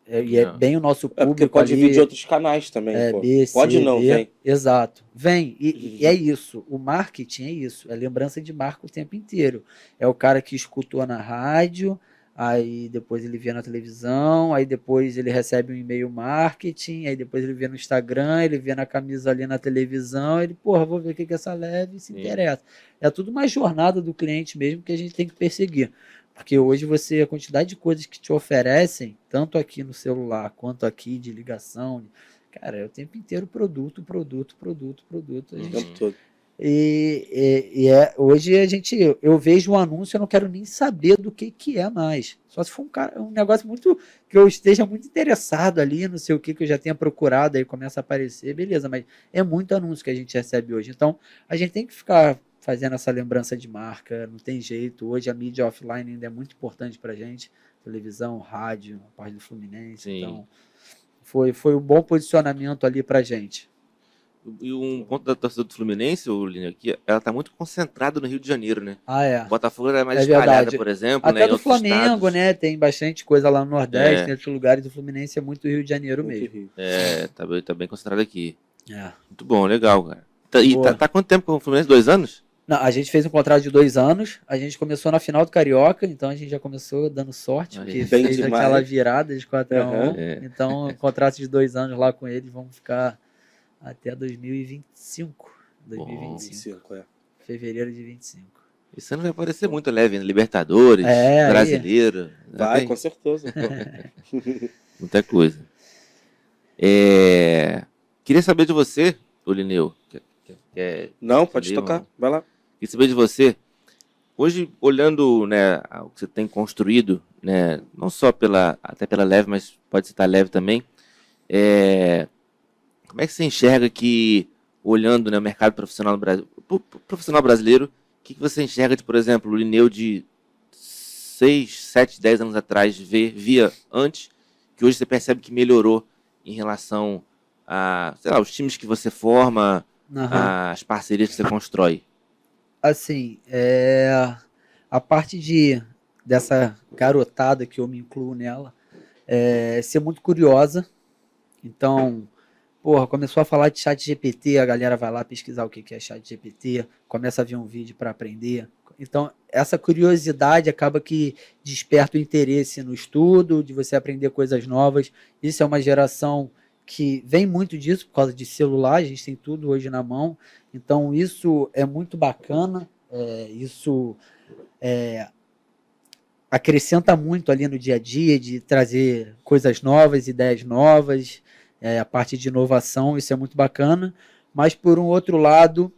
e é bem o nosso É porque público pode ali. vir de outros canais também, pô. B, C, Pode não, D. vem. Exato. Vem. E é isso. O marketing é isso. É lembrança de marca o tempo inteiro. É o cara que escutou na rádio, aí depois ele vê na televisão, aí depois ele recebe um e-mail marketing, aí depois ele vê no Instagram, ele vê na camisa ali na televisão, ele, porra, vou ver o que que essa Leve se interessa. É tudo uma jornada do cliente mesmo que a gente tem que perseguir. Porque hoje a quantidade de coisas que te oferecem, tanto aqui no celular, quanto aqui de ligação, cara, é o tempo inteiro produto. A O gente... tempo todo. Hoje eu vejo um anúncio, eu não quero nem saber do que é mais. Só se for um negócio muito, que eu esteja muito interessado ali, não sei o que eu já tenha procurado, aí começa a aparecer, beleza, mas é muito anúncio que a gente recebe hoje. Então, a gente tem que ficar fazendo essa lembrança de marca, não tem jeito. Hoje a mídia offline ainda é muito importante pra gente, televisão, rádio, a parte do Fluminense. Sim. Então, foi um bom posicionamento ali pra gente. E um ponto da torcida do Fluminense, Linho, aqui, ela está muito concentrada no Rio de Janeiro, né? É. O Botafogo é mais É espalhada, verdade. por exemplo, Até né, em do outros Flamengo, estados. né? Tem bastante coisa lá no Nordeste, É. tem outros lugares. Do Fluminense é muito Rio de Janeiro Muito mesmo. rio. Tá bem concentrado aqui. É. Muito bom, legal, cara. E Boa. tá quanto tempo com o Fluminense? 2 anos? Não, a gente fez um contrato de 2 anos. A gente começou na final do Carioca, então a gente já começou dando sorte, Aí, porque bem fez demais. aquela virada de 4-1. Uhum. Então, contrato de 2 anos lá com eles, vamos ficar até 2025. 2025. 25, é. Fevereiro de 25. Esse ano vai aparecer muito leve, né? Libertadores, É, aí. Brasileiro. Vai, Tem com certeza. pô. muita coisa. Queria saber de você, Lineu. Não, pode Entendeu? tocar. Vai lá. Queria saber de você. Hoje, olhando, né, o que você tem construído, né, não só até pela Leve, mas pode citar Leve também, como é que você enxerga que, olhando, né, o mercado profissional no Brasil, profissional brasileiro, o que você enxerga de, por exemplo, o Lineu de 6, 7, 10 anos atrás via antes, que hoje você percebe que melhorou em relação a, sei lá, os times que você forma, as parcerias que você constrói? Assim, a parte dessa garotada que eu me incluo nela, ser muito curiosa. Então, porra, começou a falar de chat GPT, a galera vai lá pesquisar o que é chat GPT, começa a ver um vídeo para aprender. Então, essa curiosidade acaba que desperta o interesse no estudo, de você aprender coisas novas. Isso é uma geração que vem muito disso, por causa de celular, a gente tem tudo hoje na mão. Então, isso é muito bacana, isso acrescenta muito ali no dia a dia, de trazer coisas novas, ideias novas, a parte de inovação, isso é muito bacana. Mas, por um outro lado,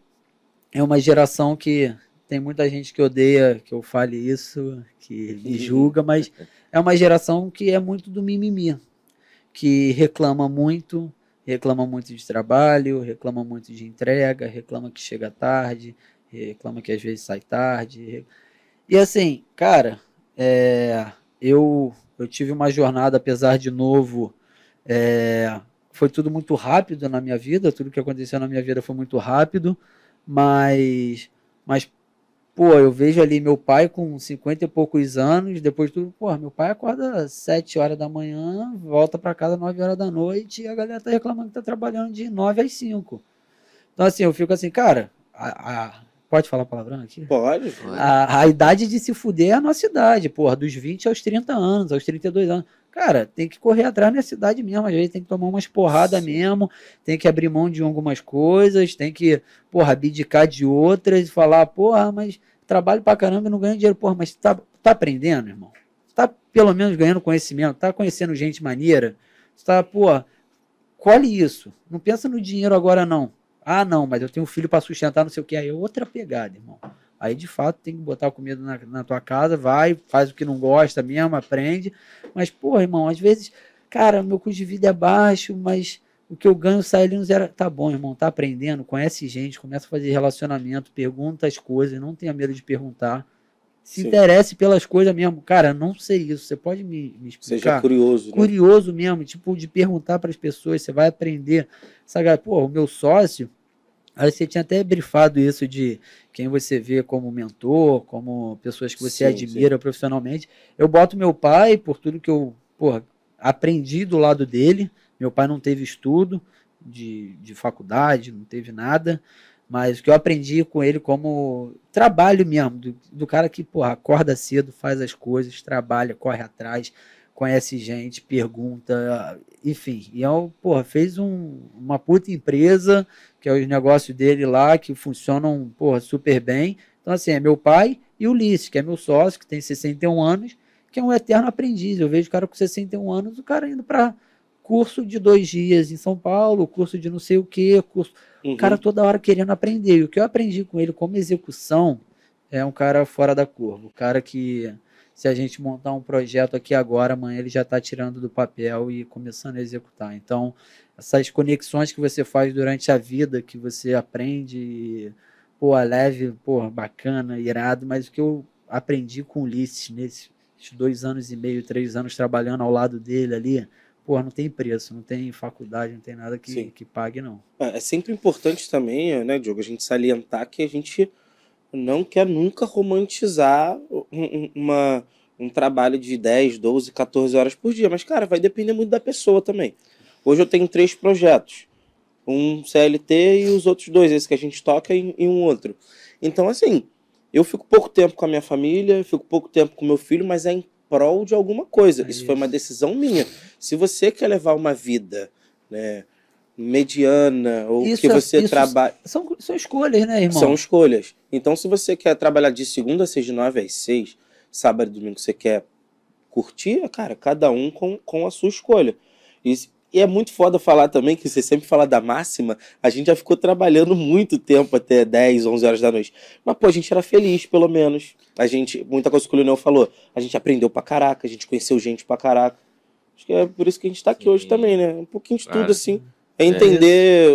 é uma geração que tem muita gente que odeia que eu fale isso, que me julga, mas é uma geração que é muito do mimimi, que reclama muito de trabalho, reclama muito de entrega, reclama que chega tarde, reclama que às vezes sai tarde. E assim, cara, eu tive uma jornada, apesar de novo, foi tudo muito rápido na minha vida, tudo que aconteceu na minha vida foi muito rápido, mas pô, eu vejo ali meu pai com 50 e poucos anos, depois de tudo, pô, meu pai acorda às 7 horas da manhã, volta para casa às 9 horas da noite, e a galera tá reclamando que tá trabalhando de 9 às 5. Então assim, eu fico assim, cara, pode falar palavrão aqui? Pode. A idade de se fuder é a nossa idade, porra, dos 20 aos 30 anos, aos 32 anos. Cara, tem que correr atrás nessa idade mesmo, às vezes tem que tomar umas porradas mesmo, tem que abrir mão de algumas coisas, tem que, porra, abdicar de outras e falar, porra, mas trabalho pra caramba e não ganho dinheiro. Porra, mas tá aprendendo, irmão? Tá pelo menos ganhando conhecimento, tá conhecendo gente maneira, tá, porra, colhe isso. Não pensa no dinheiro agora, não. Ah, não, mas eu tenho um filho para sustentar, não sei o que. Aí é outra pegada, irmão. Aí, de fato, tem que botar comida na tua casa, vai, faz o que não gosta mesmo, aprende. Mas, porra, irmão, às vezes, cara, meu custo de vida é baixo, mas o que eu ganho sai ali no zero. Tá bom, irmão, tá aprendendo, conhece gente, começa a fazer relacionamento, pergunta as coisas, não tenha medo de perguntar. Se Sim. interesse pelas coisas mesmo. Cara, não sei isso, você pode me explicar? Seja curioso. Curioso mesmo, tipo, de perguntar para as pessoas, você vai aprender. Sabe, pô, o meu sócio, aí você tinha até brifado isso de quem você vê como mentor, como pessoas que você admira profissionalmente. Eu boto meu pai, por tudo que eu, porra, aprendi do lado dele. Meu pai não teve estudo de faculdade, não teve nada, mas o que eu aprendi com ele como trabalho mesmo, do cara que, porra, acorda cedo, faz as coisas, trabalha, corre atrás, conhece gente, pergunta, enfim. E eu, porra, fez uma puta empresa, que é os negócios dele lá, que funcionam, porra, super bem. Então, assim, é meu pai e o Ulisses, que é meu sócio, que tem 61 anos, que é um eterno aprendiz. Eu vejo o cara com 61 anos, o cara indo para curso de 2 dias em São Paulo, curso de não sei o quê, curso... O cara toda hora querendo aprender. E o que eu aprendi com ele como execução é um cara fora da curva. O cara que, se a gente montar um projeto aqui agora, amanhã ele já está tirando do papel e começando a executar. Então, essas conexões que você faz durante a vida, que você aprende, pô, leve, pô, bacana, irado, mas o que eu aprendi com o Ulisses nesses 2 anos e meio, 3 anos trabalhando ao lado dele ali, pô, não tem preço, não tem faculdade, não tem nada que pague, não. É sempre importante também, né, Diogo, a gente salientar que a gente não quer nunca romantizar um trabalho de 10, 12, 14 horas por dia. Mas, cara, vai depender muito da pessoa também. Hoje eu tenho 3 projetos. Um CLT e os outros 2, esse que a gente toca e um outro. Então, assim, eu fico pouco tempo com a minha família, eu fico pouco tempo com meu filho, mas é em prol de alguma coisa. Isso foi uma decisão minha. Se você quer levar uma vida, né, mediana, ou que você trabalha... São escolhas, né, irmão? São escolhas. Então, se você quer trabalhar de segunda a sexta, de 9 às 6, sábado e domingo você quer curtir, cara, cada um com a sua escolha. E é muito foda falar também, que você sempre fala da máxima, a gente já ficou trabalhando muito tempo, até 10, 11 horas da noite. Mas, pô, a gente era feliz, pelo menos. A gente, muita coisa que o Leonel falou, a gente aprendeu pra caraca, a gente conheceu gente pra caraca. Acho que é por isso que a gente tá aqui hoje também, né? Um pouquinho de tudo, assim. É entender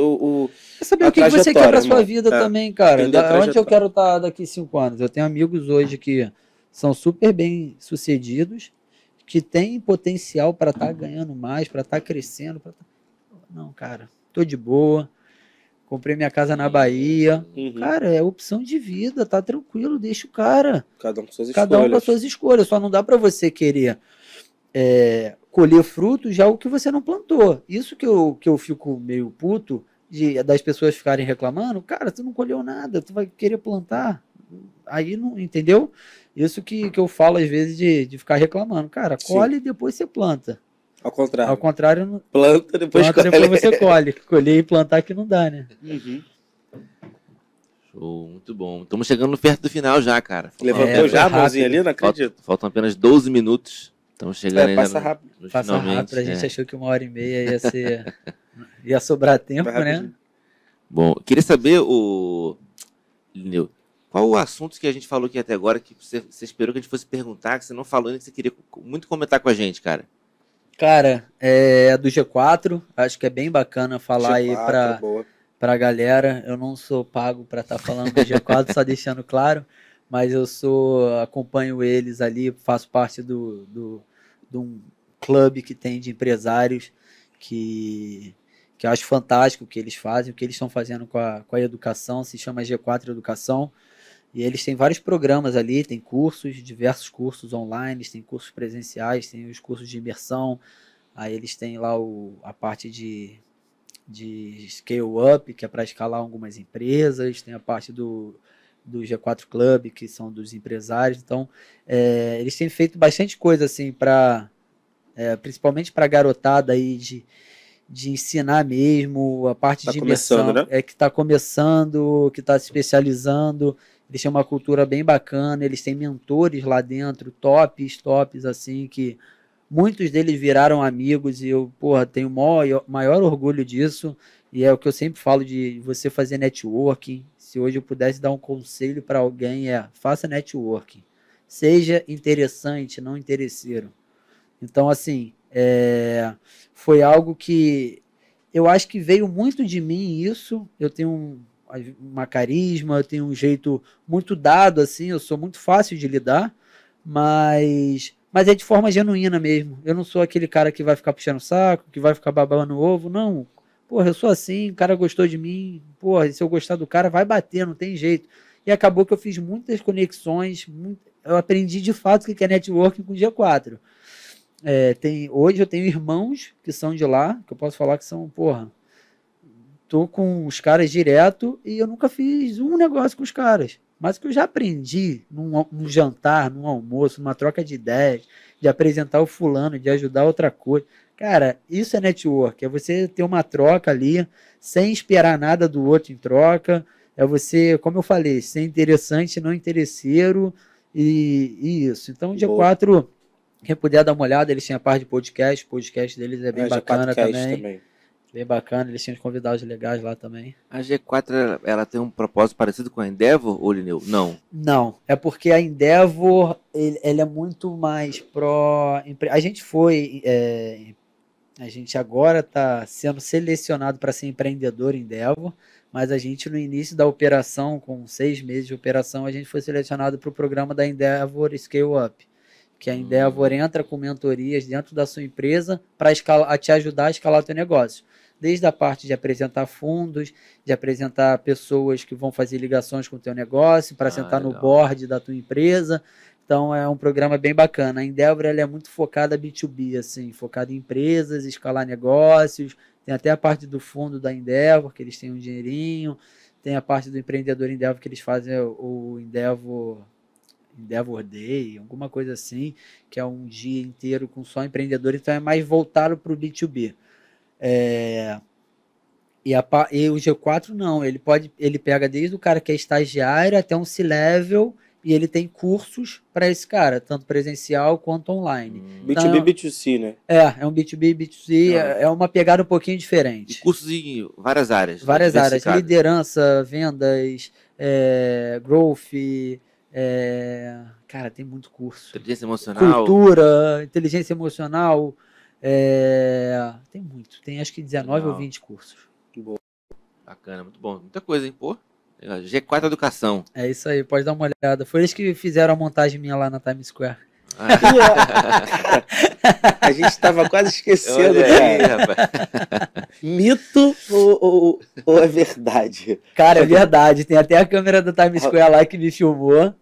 é saber o que você quer pra sua vida também, cara. Onde eu quero estar daqui 5 anos? Eu tenho amigos hoje que são super bem sucedidos, que têm potencial para estar ganhando mais, para estar crescendo. Não, cara, tô de boa. Comprei minha casa na Bahia. Cara, é opção de vida, tá tranquilo, deixa o cara. Cada um com suas escolhas. Cada um com as suas escolhas. Só não dá para você querer colher frutos de algo que você não plantou. Isso que eu fico meio puto das pessoas ficarem reclamando. Cara, tu não colheu nada, tu vai querer plantar. Aí não, entendeu? Isso que eu falo às vezes de ficar reclamando. Cara, colhe e depois você planta. Ao contrário. Ao contrário, planta, depois colhe. Depois você colhe. Colher e plantar que não dá, né? Show, muito bom. Estamos chegando perto do final já, cara. Levantou já a mãozinha ali? Não acredito. Faltam apenas 12 minutos. Estamos chegando ainda passa rápido. Passa rápido. A gente achou que 1h30 ia sobrar tempo, né? Bom, queria saber, Lineu, qual o assunto que a gente falou aqui até agora que você esperou que a gente fosse perguntar, que você não falou ainda, que você queria muito comentar com a gente, cara? Cara, é do G4. Acho que é bem bacana falar G4, aí pra galera. Eu não sou pago para estar falando do G4, só deixando claro. Mas eu acompanho eles ali, faço parte de um clube que tem de empresários que eu acho fantástico o que eles fazem, o que eles estão fazendo com a educação, se chama G4 Educação. E eles têm vários programas ali, tem cursos, diversos cursos online, tem cursos presenciais, tem os cursos de imersão, aí eles têm lá a parte de scale up, que é para escalar algumas empresas, tem a parte do G4 Club, que são dos empresários. Então, eles têm feito bastante coisa assim, principalmente para a garotada aí de ensinar mesmo, a parte Tá de imersão, começando, né? que está começando, que está se especializando. Eles têm uma cultura bem bacana, eles têm mentores lá dentro, tops, assim, que muitos deles viraram amigos e eu, porra, tenho maior orgulho disso. E é o que eu sempre falo de você fazer networking. Se hoje eu pudesse dar um conselho para alguém, faça networking. Seja interessante, não interesseiro. Então, assim, foi algo que eu acho que veio muito de mim isso. Eu tenho uma carisma, eu tenho um jeito muito dado, assim, eu sou muito fácil de lidar, mas é de forma genuína mesmo. Eu não sou aquele cara que vai ficar puxando o saco, que vai ficar babando o ovo, não. Porra, eu sou assim, o cara gostou de mim, porra, se eu gostar do cara, vai bater, não tem jeito. E acabou que eu fiz muitas conexões, eu aprendi de fato o que é networking com o G4. Hoje eu tenho irmãos que são de lá, que eu posso falar que são, porra, tô com os caras direto e eu nunca fiz um negócio com os caras. Mas o que eu já aprendi num jantar, num almoço, numa troca de ideias, de apresentar o fulano, de ajudar outra coisa. Cara, isso é network. É você ter uma troca ali, sem esperar nada do outro em troca. É você, como eu falei, ser interessante, não interesseiro e isso. Então, o G4, quem puder dar uma olhada, eles têm a parte de podcast. O podcast deles é bem bacana também. Bem bacana, eles tinham convidados legais lá também. A G4, ela tem um propósito parecido com a Endeavor, ou Lineu? Não. Não, é porque a Endeavor, ele é muito mais pró... A gente agora está sendo selecionado para ser empreendedor Endeavor, mas a gente no início da operação, com 6 meses de operação, a gente foi selecionado para o programa da Endeavor Scale Up, que a Endeavor entra com mentorias dentro da sua empresa para te ajudar a escalar o teu negócio. Desde a parte de apresentar fundos, de apresentar pessoas que vão fazer ligações com o teu negócio, para sentar no board da tua empresa. Então é um programa bem bacana. A Endeavor ela é muito focada B2B, assim, focada em empresas, escalar negócios. Tem até a parte do fundo da Endeavor, que eles têm um dinheirinho. Tem a parte do empreendedor Endeavor, que eles fazem o Endeavor Day, alguma coisa assim, que é um dia inteiro com só empreendedor, então é mais voltado para o B2B. E o G4 não, ele pega desde o cara que é estagiário até um C-Level e ele tem cursos para esse cara, tanto presencial quanto online. B2B, então, B2C, né? É um B2B, B2C, é uma pegada um pouquinho diferente. E cursos em várias áreas. Várias áreas, liderança, vendas, growth, cara, tem muito curso. Inteligência emocional. Cultura, inteligência emocional. Tem muito. Tem acho que 19 ou 20 cursos. Boa. Bacana, muito bom. Muita coisa, hein? Pô. G4 Educação. É isso aí, pode dar uma olhada. Foi eles que fizeram a montagem minha lá na Times Square. A gente estava quase esquecendo aqui. Mito ou é verdade? Cara, é verdade. Tem até a câmera da Times Square lá que me filmou.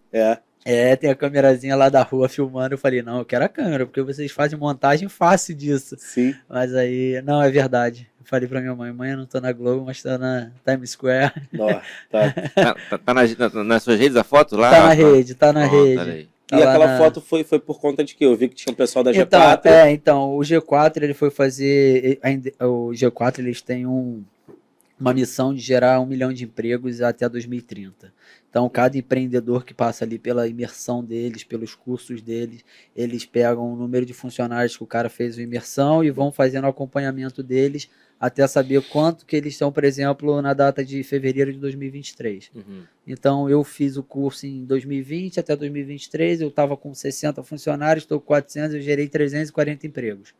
Tem a câmerazinha lá da rua filmando. Eu falei, não, eu quero a câmera, porque vocês fazem montagem fácil disso. Sim. Mas aí, não, é verdade. Eu falei pra minha mãe, eu não tô na Globo, mas tô na Times Square. Tá nas suas redes a foto lá? Tá na rede. E aquela foto foi por conta de que eu vi que tinha um pessoal da G4. Então, o G4 ele foi fazer. O G4 eles têm uma missão de gerar 1 milhão de empregos até 2030. Então, cada empreendedor que passa ali pela imersão deles, pelos cursos deles, eles pegam o número de funcionários que o cara fez a imersão e vão fazendo o acompanhamento deles até saber quanto que eles estão, por exemplo, na data de fevereiro de 2023. Então, eu fiz o curso em 2020 até 2023, eu estava com 60 funcionários, estou com 400, eu gerei 340 empregos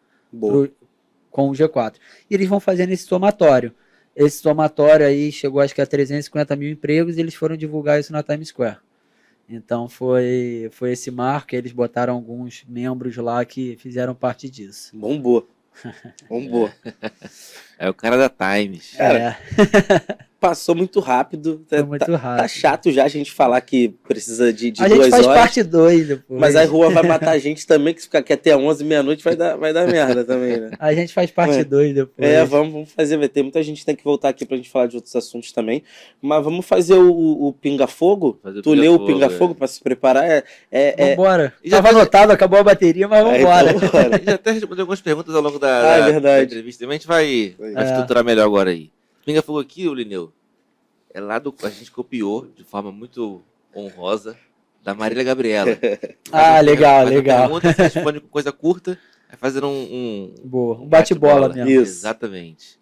com o G4. E eles vão fazendo esse somatório. Esse somatório aí chegou acho que a 350 mil empregos e eles foram divulgar isso na Times Square. Então foi esse marco, eles botaram alguns membros lá que fizeram parte disso. Bombou. É o cara da Times. Cara, passou muito rápido. Foi muito rápido. Tá chato já a gente falar que precisa de a 2 horas. A gente faz parte 2 depois. Mas a rua vai matar a gente também, que se ficar aqui até 11 meia-noite vai dar merda também, né? A gente faz parte 2 depois. Vamos fazer, vai ter muita gente que tem que voltar aqui pra gente falar de outros assuntos também. Mas vamos fazer o Pinga Fogo? Tu leu o Pinga Fogo pra se preparar? Vambora. Tava anotado, acabou a bateria, mas vambora. Então, já até respondeu algumas perguntas ao longo da entrevista. A gente vai estruturar melhor agora aí. Pinga Fogo aqui, Lineu, é lá a gente copiou de forma muito honrosa da Marília Gabriela. Legal. Pergunta, você responde com coisa curta, vai fazer um bate-bola mesmo. Isso. Exatamente.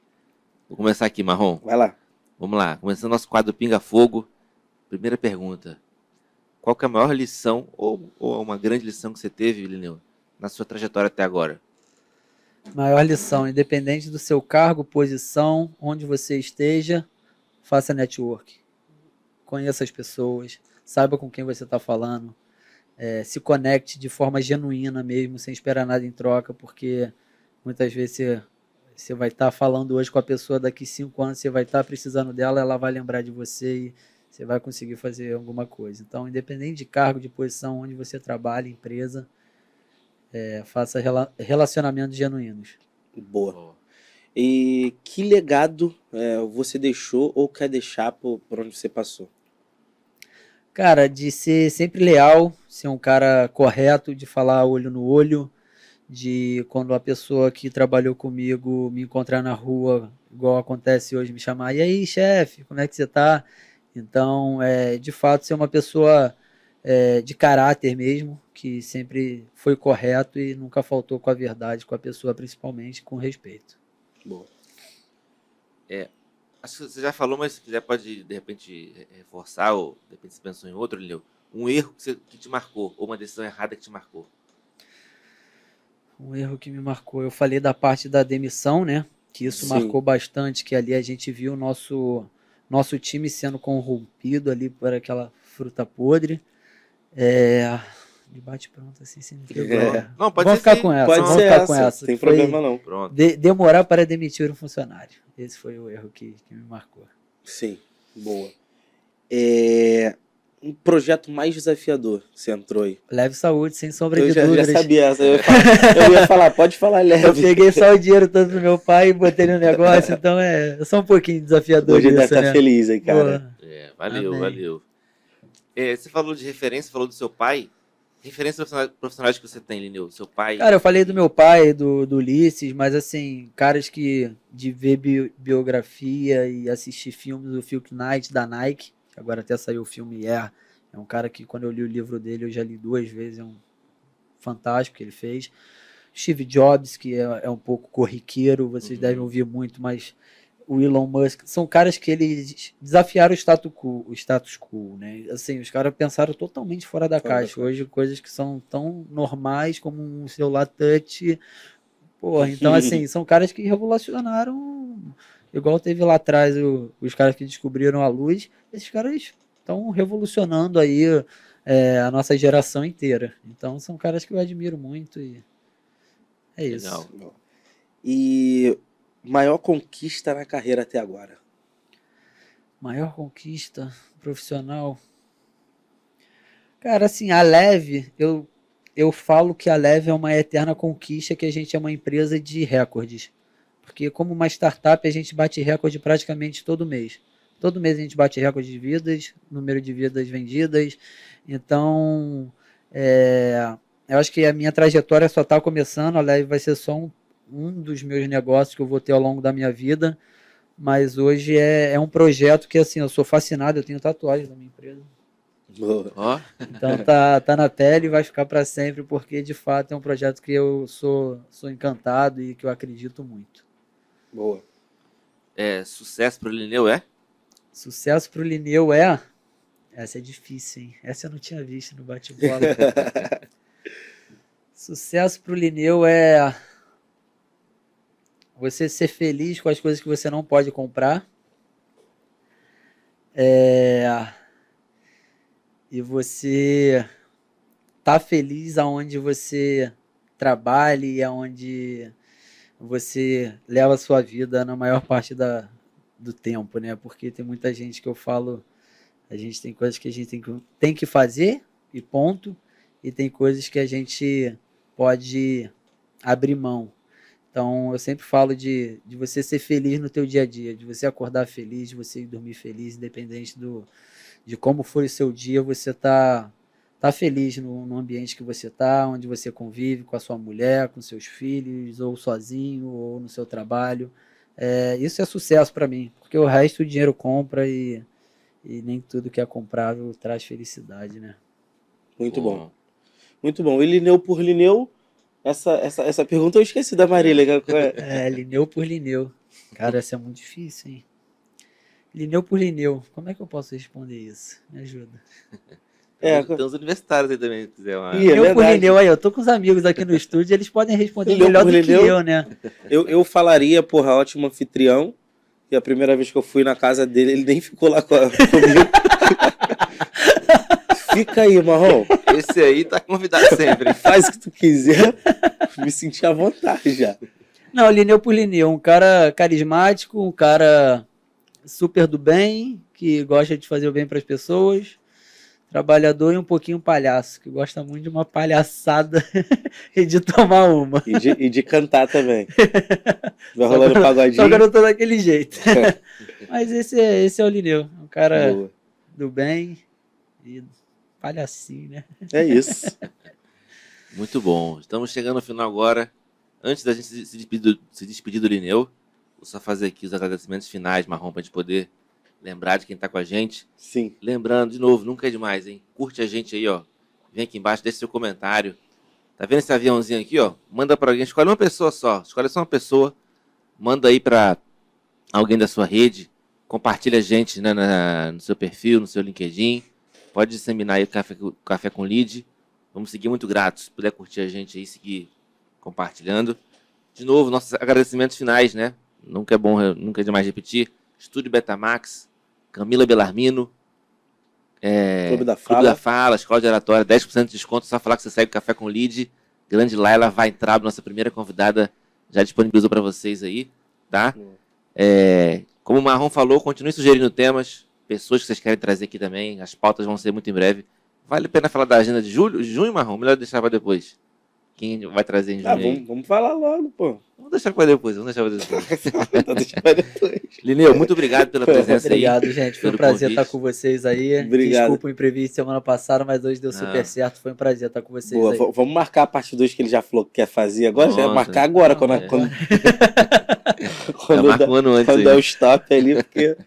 Vou começar aqui, Marrom. Vai lá. Vamos lá, começando nosso quadro Pinga Fogo. Primeira pergunta. Qual que é a maior lição, ou uma grande lição que você teve, Lineu, na sua trajetória até agora? Maior lição, independente do seu cargo, posição, onde você esteja, faça network. Conheça as pessoas, saiba com quem você está falando, se conecte de forma genuína mesmo, sem esperar nada em troca, porque muitas vezes você vai estar falando hoje com a pessoa, daqui 5 anos você vai estar precisando dela, ela vai lembrar de você e você vai conseguir fazer alguma coisa. Então, independente de cargo, de posição, onde você trabalha, empresa, faça relacionamentos genuínos. Boa. E que legado você deixou ou quer deixar por onde você passou? Cara, de ser sempre leal, ser um cara correto, de falar olho no olho, de quando a pessoa que trabalhou comigo me encontrar na rua, igual acontece hoje, me chamar, e aí, chefe, como é que você tá? Então, de fato, ser uma pessoa de caráter mesmo, que sempre foi correto e nunca faltou com a verdade, com a pessoa, principalmente, com respeito. Boa. Acho que você já falou, mas se quiser pode, de repente, reforçar, ou de repente você pensou em outro, Lineu, um erro que te marcou, ou uma decisão errada que te marcou. Um erro que me marcou, eu falei da parte da demissão, né? Que isso marcou bastante, que ali a gente viu o nosso time sendo corrompido ali por aquela fruta podre. Debate pronto, assim, sem me Não, pode vamos ficar com essa. Pode vamos ser ficar essa. com essa. Tem problema não. Pronto. Demorar para demitir um funcionário. Esse foi o erro que me marcou. Sim, boa. Um projeto mais desafiador que você entrou aí? Leve Saúde, sem sombra de dúvidas. Eu já sabia essa. Eu ia falar, pode falar leve. Eu peguei só o dinheiro todo do meu pai e botei no negócio, então é só um pouquinho desafiador. Hoje isso, deve estar né? feliz aí, cara. Valeu. Você falou de referência, falou do seu pai. Referências profissionais que você tem, Lineu? Seu pai? Cara, eu falei do meu pai, do Ulisses, mas assim, caras que de ver biografia e assistir filmes do Phil Knight da Nike, que agora até saiu o filme é um cara que quando eu li o livro dele eu já li 2 vezes, é um fantástico que ele fez. Steve Jobs, que é um pouco corriqueiro, vocês devem ouvir muito, mas o Elon Musk, são caras que eles desafiaram o status quo, né? Assim, os caras pensaram totalmente fora da caixa. Hoje, coisas que são tão normais como um celular touch. Porra, então, assim, são caras que revolucionaram, igual teve lá atrás os caras que descobriram a luz, esses caras estão revolucionando aí a nossa geração inteira. Então, são caras que eu admiro muito e é isso. Legal. E maior conquista na carreira até agora? Maior conquista profissional? Cara, assim, a Leve, eu falo que a Leve é uma eterna conquista, que a gente é uma empresa de recordes. Porque como uma startup, a gente bate recorde praticamente todo mês. Todo mês a gente bate recorde de vidas, número de vidas vendidas. Então, eu acho que a minha trajetória só está começando, a Leve vai ser só um dos meus negócios que eu vou ter ao longo da minha vida, mas hoje é um projeto que, assim, eu sou fascinado, eu tenho tatuagem da minha empresa. Boa. Então tá na pele e vai ficar para sempre, porque de fato é um projeto que eu sou encantado e que eu acredito muito. Boa. Sucesso pro Lineu, Sucesso pro Lineu essa é difícil, hein? Essa eu não tinha visto no bate-bola. Sucesso pro Lineu você ser feliz com as coisas que você não pode comprar. E você tá feliz aonde você trabalha e aonde você leva a sua vida na maior parte do tempo, né? Porque tem muita gente que eu falo, a gente tem coisas que a gente tem que fazer e ponto, e tem coisas que a gente pode abrir mão. Então, eu sempre falo de você ser feliz no teu dia a dia, de você acordar feliz, de você dormir feliz, independente de como for o seu dia, você tá feliz no ambiente que você tá, onde você convive com a sua mulher, com seus filhos, ou sozinho, ou no seu trabalho. Isso é sucesso para mim, porque o resto o dinheiro compra e nem tudo que é comprável traz felicidade, né? Muito bom. Muito bom. E Lineu por Lineu, essa pergunta eu esqueci da Marília. Lineu por Lineu. Cara, essa é muito difícil, hein? Lineu por Lineu. Como é que eu posso responder isso? Me ajuda. Tem uns universitários aí também, se quiser. Lineu por Lineu, aí eu tô com os amigos aqui no estúdio, eles podem responder melhor do que eu, né? Eu falaria, porra, ótimo anfitrião. E a primeira vez que eu fui na casa dele, ele nem ficou lá comigo. Fica aí, Marrom. Esse aí tá convidado sempre. Faz o que tu quiser. Me senti à vontade já. Não, Lineu por Lineu. Um cara carismático, um cara super do bem, que gosta de fazer o bem para as pessoas. Trabalhador e um pouquinho palhaço, que gosta muito de uma palhaçada e de tomar uma. E de cantar também. Vai rolando pagodinho. Só que eu não tô daquele jeito. Mas esse é o Lineu. Um cara do bem e palhacinho, né? É isso. Muito bom. Estamos chegando no final agora. Antes da gente se despedir do Lineu, vou só fazer aqui os agradecimentos finais, Marrom, pra gente poder lembrar de quem tá com a gente. Sim. Lembrando, de novo, nunca é demais, hein? Curte a gente aí, ó. Vem aqui embaixo, deixa seu comentário. Tá vendo esse aviãozinho aqui, ó? Manda pra alguém. Escolhe uma pessoa só. Escolhe só uma pessoa. Manda aí pra alguém da sua rede. Compartilha a gente, né, no seu perfil, no seu LinkedIn. Pode disseminar aí o Café com Lead. Vamos seguir muito gratos. Se puder curtir a gente aí, seguir compartilhando. De novo, nossos agradecimentos finais, né? Nunca é demais repetir. Estúdio Betamax, Camila Bellarmino, Clube da Fala, Escola de Oratória, 10% de desconto, só falar que você segue o Café com Lead. Grande Laila vai entrar, nossa primeira convidada, já disponibilizou para vocês aí, tá? Como o Marrom falou, continue sugerindo temas, pessoas que vocês querem trazer aqui também, as pautas vão ser muito em breve. Vale a pena falar da agenda de junho, Marrom? Melhor deixar para depois. Quem vai trazer em junho? Vamos falar logo, pô. Vamos deixar para depois. Lineu, muito obrigado pela presença. Obrigado, gente. Foi um prazer estar com vocês aí. Obrigado. Desculpa o imprevisto semana passada, mas hoje deu super certo. Foi um prazer estar com vocês aí. Vamos marcar a parte 2 que ele já falou que quer fazer agora? Já marcar agora, quando der o stop ali, porque...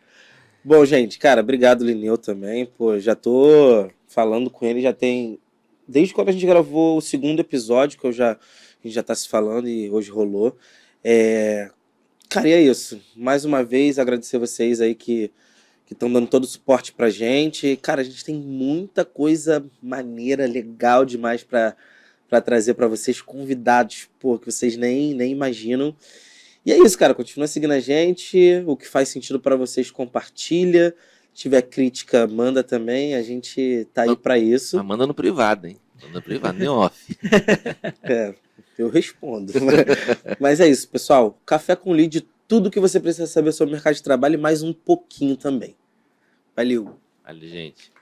Bom, gente, cara, obrigado, Lineu, também. Pô, já tô falando com ele, já tem... Desde quando a gente gravou o segundo episódio, que a gente já tá se falando e hoje rolou. Cara, e é isso. Mais uma vez, agradecer vocês aí que estão dando todo o suporte pra gente. Cara, a gente tem muita coisa maneira, legal demais pra trazer pra vocês, convidados, pô, que vocês nem imaginam. E é isso, cara. Continua seguindo a gente. O que faz sentido pra vocês, compartilha. Se tiver crítica, manda também. A gente tá aí pra isso. Mas manda no privado, hein? Manda no privado, nem off. Eu respondo. Mas é isso, pessoal. Café com Lead, tudo que você precisa saber sobre o mercado de trabalho e mais um pouquinho também. Valeu. Valeu, gente.